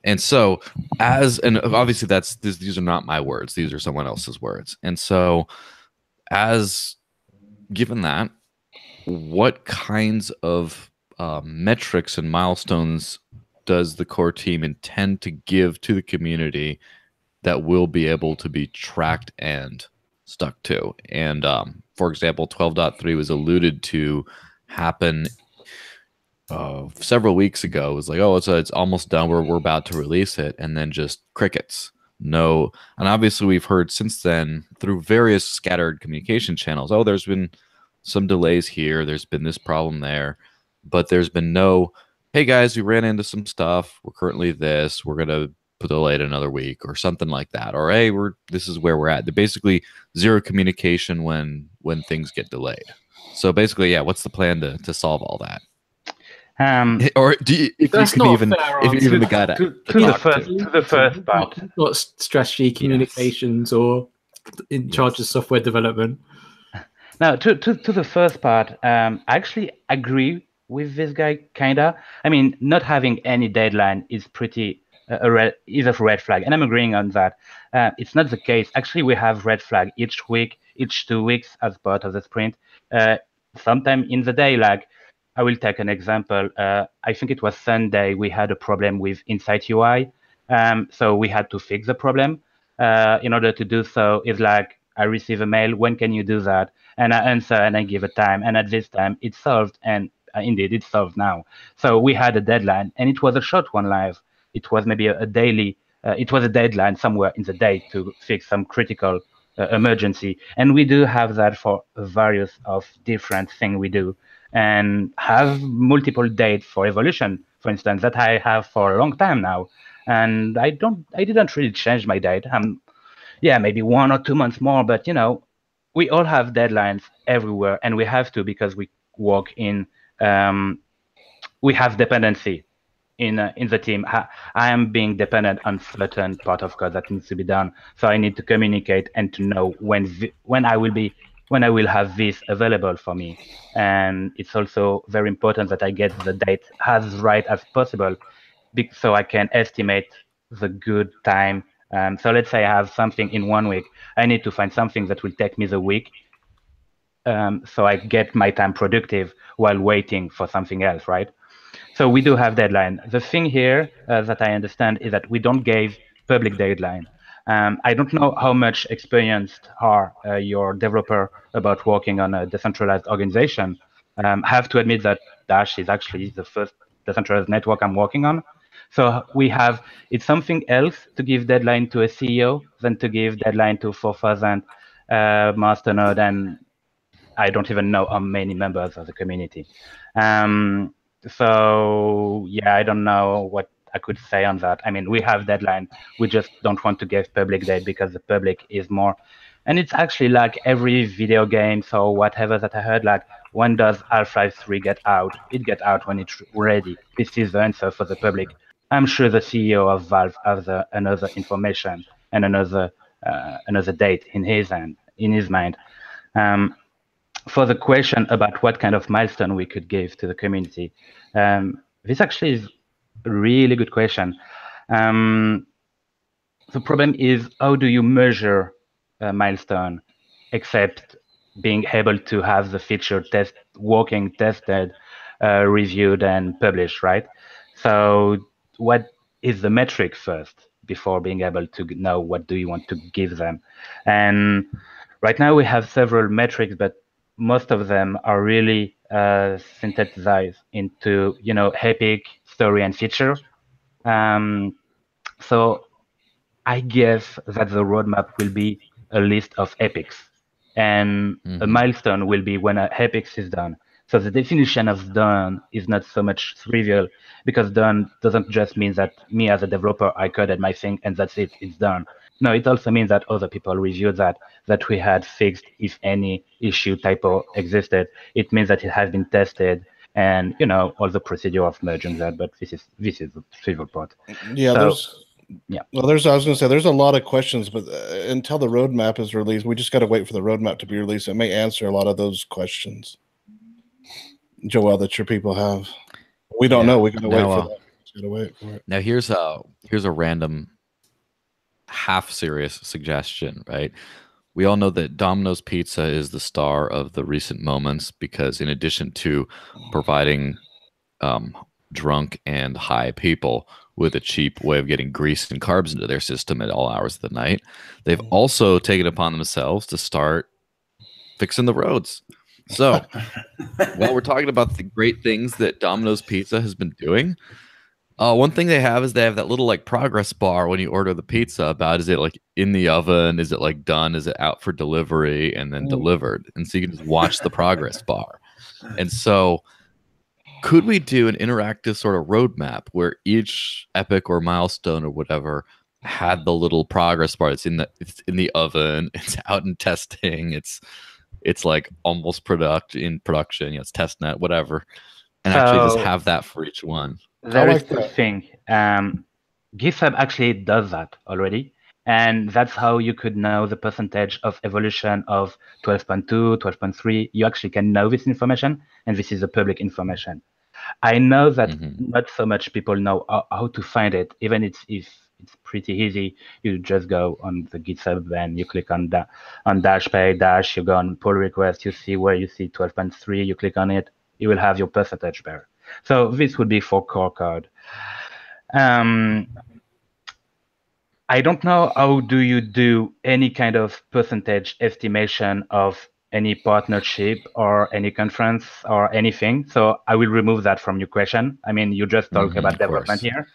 And so, and obviously these are not my words, these are someone else's words. And so, given that, what kinds of metrics and milestones does the core team intend to give to the community that will be able to be tracked and stuck to? And for example, 12.3 was alluded to happen several weeks ago. It was like, oh, it's almost done, we're about to release it, and then just crickets. No. And obviously we've heard since then through various scattered communication channels, oh, there's been some delays here, there's been this problem there, but there's been no, hey guys, we ran into some stuff, we're currently this, we're gonna delay it another week or something like that, or hey, this is where we're at. They're basically zero communication when things get delayed. So basically, yeah, what's the plan to solve all that? Or do you, if you're even the guy to the first part, not strategy, communications, or in charge of software development. Now, to the first part, I actually agree with this guy, kinda. I mean, not having any deadline is pretty a red flag, and I'm agreeing on that. It's not the case. Actually, we have red flag each week, each 2 weeks as part of the sprint. Sometime in the day, like I will take an example. I think it was Sunday. We had a problem with Insight UI, so we had to fix the problem. In order to do so, it's like I receive a mail. When can you do that? And I answer and I give a time. And at this time, it's solved. And indeed, it's solved now. So we had a deadline, and it was a short one live. It was maybe a daily, it was a deadline somewhere in the day to fix some critical emergency. And we do have that for various of different things we do, and have multiple dates for evolution, for instance, that I have for a long time now. And I didn't really change my date. Yeah, maybe 1 or 2 months more, but we all have deadlines everywhere, and we have to, because we work in, we have dependency in the team. I am being dependent on certain part of code that needs to be done, so I need to communicate and to know when I will have this available for me. And it's also very important that I get the date as right as possible, so I can estimate the good time. So let's say I have something in 1 week. I need to find something that will take me the week, so I get my time productive while waiting for something else, right? So we do have deadline. The thing here that I understand is that we don't give public deadline. I don't know how much experienced are your developer about working on a decentralized organization. I have to admit that Dash is actually the first decentralized network I'm working on. So it's something else to give deadline to a CEO than to give deadline to 4,000 masternode, and I don't even know how many members of the community. So yeah, I don't know what I could say on that. I mean, we have deadline. We just don't want to give public date because the public is more. And it's actually like every video game, so whatever that I heard, like, when does Half-Life 3 get out? It get out when it's ready. This is the answer for the public. I'm sure the CEO of Valve has another information and another date in his mind. For the question about what kind of milestone we could give to the community, this actually is a really good question. The problem is, how do you measure a milestone except being able to have the feature tested reviewed and published, right? So what is the metric first before being able to know what do you want to give them? And right now we have several metrics, but most of them are really synthesized into, epic, story, and feature. So I guess that the roadmap will be a list of epics, and a milestone will be when an epics is done. So the definition of done is not so much trivial, because done doesn't just mean that me as a developer, I coded my thing and that's it, it's done. No, it also means that other people reviewed that we had fixed if any issue typo existed. It means that it has been tested, and all the procedure of merging that. But this is the trivial part. Yeah, So, Well, I was going to say, there's a lot of questions, but until the roadmap is released, we just got to wait for the roadmap to be released. It may answer a lot of those questions, Joel, that your people have. We don't know. We got to wait for that. We got to wait for it. Now, here's a random half serious suggestion, right? We all know that Domino's Pizza is the star of the recent moments because, in addition to providing drunk and high people with a cheap way of getting grease and carbs into their system at all hours of the night, they've also taken upon themselves to start fixing the roads. So while we're talking about the great things that Domino's Pizza has been doing, one thing they have is they have that little like progress bar when you order the pizza about, is it like in the oven? Is it like done? Is it out for delivery and then delivered? And so you can just watch the progress bar. And so could we do an interactive sort of roadmap where each epic or milestone or whatever had the little progress bar? It's in the oven, it's out in testing, it's like almost in production, it's test net, whatever. And actually just have that for each one. There is the thing. GitHub actually does that already. And that's how you could know the percentage of evolution of 12.2, 12.3. You actually can know this information, and this is the public information. I know that not so much people know how to find it, even if it's pretty easy. You just go on the GitHub and you click on Dash Pay, Dash, you go on pull request, you see where you see 12.3, you click on it, you will have your percentage there. So this would be for core code. I don't know how do you do any kind of percentage estimation of any partnership or any conference or anything. So I will remove that from your question. I mean, you just talk about development here.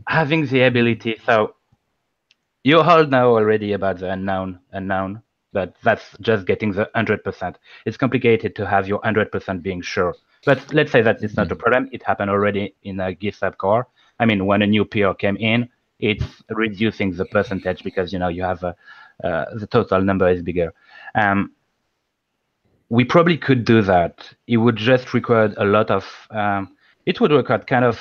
Having the ability, so you all know already about the unknown, but that's just getting the 100%. It's complicated to have your 100% being sure. But let's say that it's not a problem. It happened already in a GitHub core. I mean, when a new PR came in, it's reducing the percentage because you have the total number is bigger. We probably could do that. It would just require a lot of. It would require kind of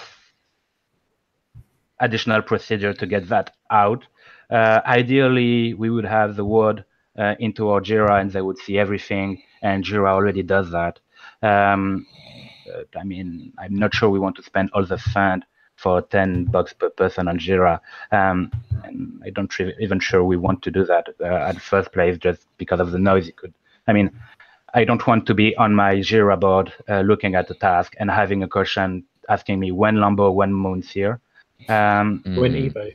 additional procedure to get that out. Ideally, we would have the word into our Jira, and they would see everything. And Jira already does that. I mean, I'm not sure we want to spend all the fund for $10 per person on Jira. And I don't even sure we want to do that at the first place, just because of the noise it could. I mean, I don't want to be on my Jira board looking at the task and having a question asking me when Lambo, when Moon's here. When Evo.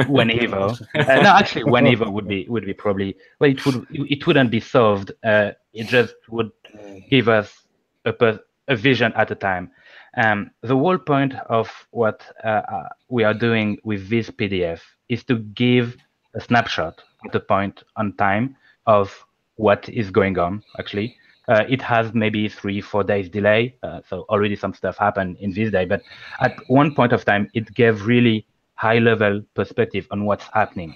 When Evo. No, actually, when Evo would be probably. Well, it wouldn't be solved. It just would give us a vision at a time. The whole point of what we are doing with this PDF is to give a snapshot at a point on time of what is going on, actually. It has maybe 3-4 days delay, so already some stuff happened in this day, but at one point of time, it gave really high-level perspective on what's happening.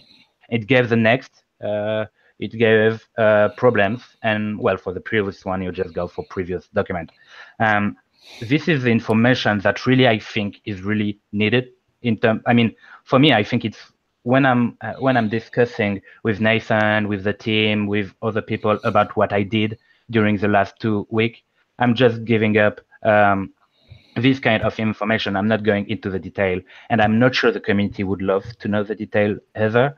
It gave the next, it gave problems, and well, for the previous one, you just go for previous document. This is the information that really I think is really needed in terms. I mean, for me, I think it's when I'm discussing with Nathan, with the team, with other people about what I did during the last 2 weeks, I'm just giving up this kind of information. I'm not going into the detail, and I'm not sure the community would love to know the detail either.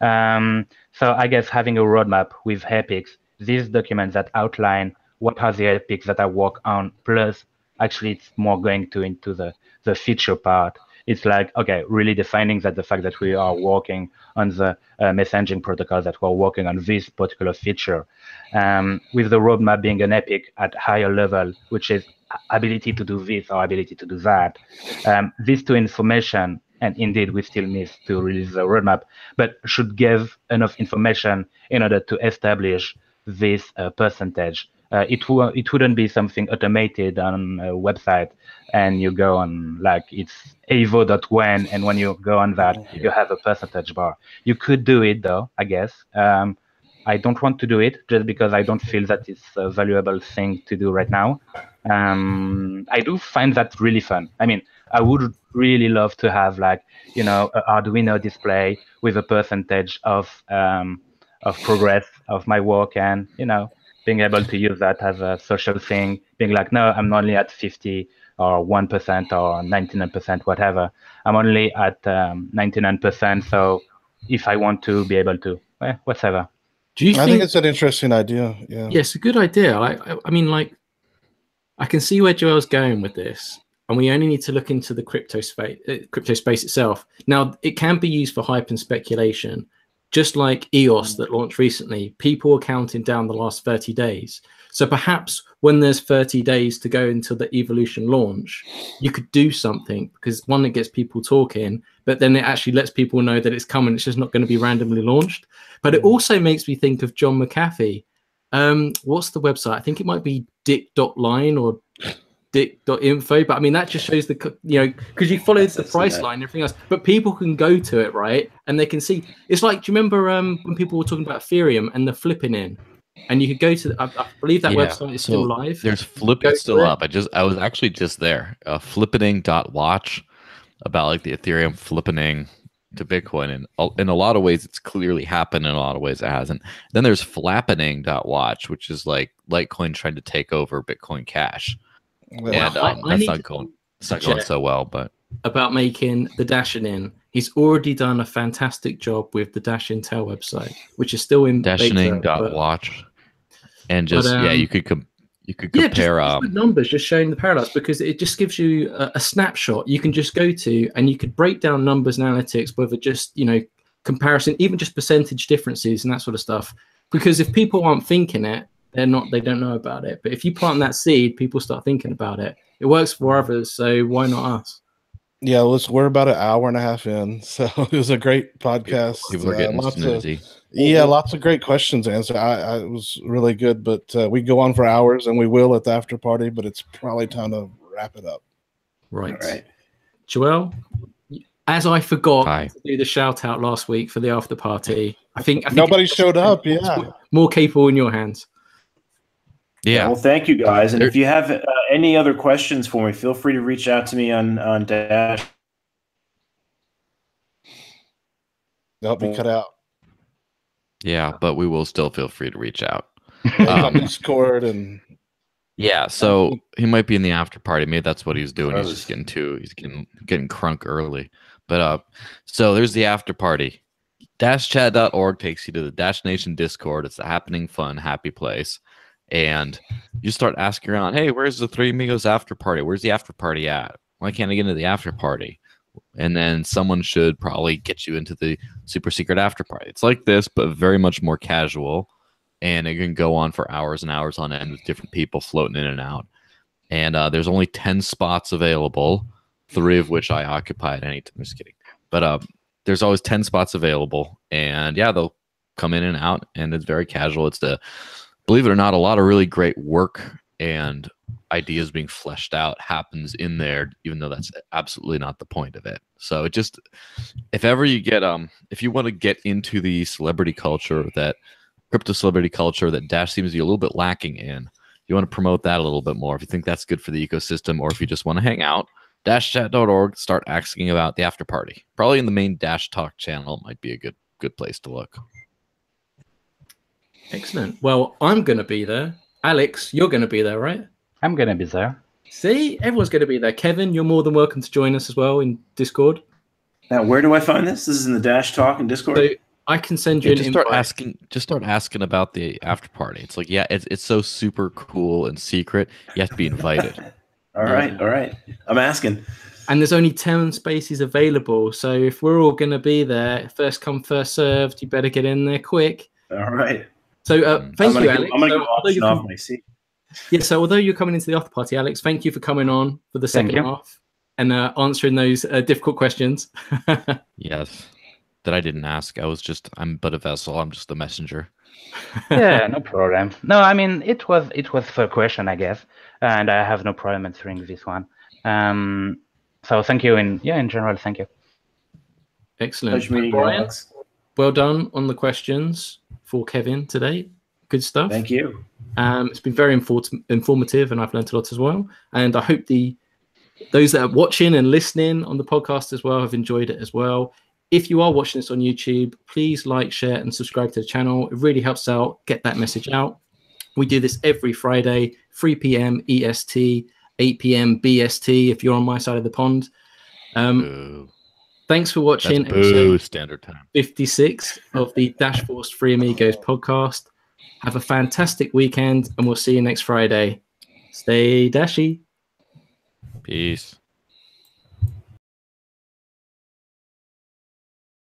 So I guess having a roadmap with epics, these documents that outline what are the epics that I work on, plus actually it's more going into the feature part. It's like, okay, really defining that the fact that we are working on the messaging protocol, that we're working on this particular feature, with the roadmap being an epic at higher level, which is ability to do this or ability to do that. These two information, and indeed we still need to release the roadmap, but should give enough information in order to establish this percentage. It wouldn't be something automated on a website and you go on like it's avo.when, and when you go on that, you have a percentage bar. You could do it though, I guess. I don't want to do it just because I don't feel that it's a valuable thing to do right now. I do find that really fun. I mean, I would really love to have like, you know, an Arduino display with a percentage of progress of my work, and, you know, being able to use that as a social thing, being like, no, I'm only at 50 or 1% or 99%, whatever. I'm only at 99%. So if I want to be able to, whatever. Do you I think it's an interesting idea. Yeah. Yes, a good idea. I mean, like, I can see where Joel's going with this, and we only need to look into the crypto space itself. Now, it can be used for hype and speculation, just like EOS that launched recently. People are counting down the last 30 days. So perhaps when there's 30 days to go until the Evolution launch, you could do something, because one, it gets people talking, but then it actually lets people know that it's coming. It's just not going to be randomly launched. But it also makes me think of John McAfee. What's the website? I think it might be dick.line or dick.info, but I mean, that just shows the, you know, because you follow the price line and everything else, but people can go to it, right? And they can see. It's like, do you remember when people were talking about Ethereum and the flipping in? And you could go to, I believe that website is still live. There's flipping still up. I was actually just there. Flippening.watch, about like the Ethereum flippening to Bitcoin, and in a lot of ways it's clearly happened, in a lot of ways it hasn't. Then there's flappening.watch, which is like Litecoin trying to take over Bitcoin Cash. And that's not going so well. But about making the Dash in, he's already done a fantastic job with the Dash Intel website, which is still in dashing.watch. And just you could compare just numbers, just showing the parallels, because it just gives you a snapshot you can just go to, and you could break down numbers and analytics, whether just, you know, comparison, even just percentage differences and that sort of stuff. Because if people aren't thinking it, they don't know about it. But if you plant that seed, people start thinking about it. It works for others, so why not us? Yeah, we're about an hour and a half in, so it was a great podcast. People are getting snoozy. Lots of great questions answered. It was really good, but we go on for hours, and we will at the after party, but it's probably time to wrap it up. Right. All right. Joel, as I forgot to do the shout out last week for the after party, I think nobody showed up. Yeah. More capable in your hands. Yeah. Well, thank you guys. And if you have any other questions for me, feel free to reach out to me on Dash. Nope, we cut out. Yeah, but we will still feel free to reach out. On Discord and so he might be in the after party. Maybe that's what he's doing. He's just getting crunk early. But so there's the after party. Dashchat.org takes you to the Dash Nation Discord. It's a happening, fun, happy place. And you start asking around, hey, where's the Three Amigos after party? Where's the after party at? Why can't I get into the after party? And then someone should probably get you into the super secret after party. It's like this, but very much more casual. And it can go on for hours and hours on end with different people floating in and out. And there's only 10 spots available, 3 of which I occupy at any time. I'm just kidding. But there's always 10 spots available. And they'll come in and out. And it's very casual. It's believe it or not, a lot of really great work and ideas being fleshed out happens in there, even though that's absolutely not the point of it. So it just, if ever you get, if you want to get into the celebrity culture, that crypto celebrity culture that Dash seems to be a little bit lacking in, you want to promote that a little bit more. If you think that's good for the ecosystem, or if you just want to hang out, dashchat.org, start asking about the after party. Probably in the main Dash Talk channel might be a good place to look. Excellent. Well, I'm going to be there. Alex, you're going to be there, right? I'm going to be there. See, everyone's going to be there. Kevin, you're more than welcome to join us as well in Discord. Now, where do I find this? This is in the Dash Talk in Discord? So I can send you an invite. Just start asking about the after party. It's like, yeah, it's so super cool and secret. You have to be invited. All right. I'm asking. And there's only 10 spaces available. So if we're all going to be there, first come, first served, you better get in there quick. All right. So thank you, Alex. I'm going to go auction off my seat. Yeah, so although you're coming into the after party, Alex, thank you for coming on for the second half and answering those difficult questions. Yes. That I didn't ask. I'm but a vessel. I'm just the messenger. Yeah, no problem. No, I mean, it was for a question, I guess. And I have no problem answering this one. So thank you. In general, thank you. Excellent. Pleasure meeting you, Alex. Well done on the questions for Kevin today. Good stuff. Thank you. It's been very informative, and I've learned a lot as well. And I hope those that are watching and listening on the podcast as well have enjoyed it as well. If you are watching this on YouTube, please like, share, and subscribe to the channel. It really helps out, get that message out. We do this every Friday, 3 p.m. EST, 8 p.m. BST, if you're on my side of the pond. Thanks for watching episode standard time 56 of the Dash Force Free Amigos podcast. Have a fantastic weekend, and we'll see you next Friday. Stay dashy. Peace.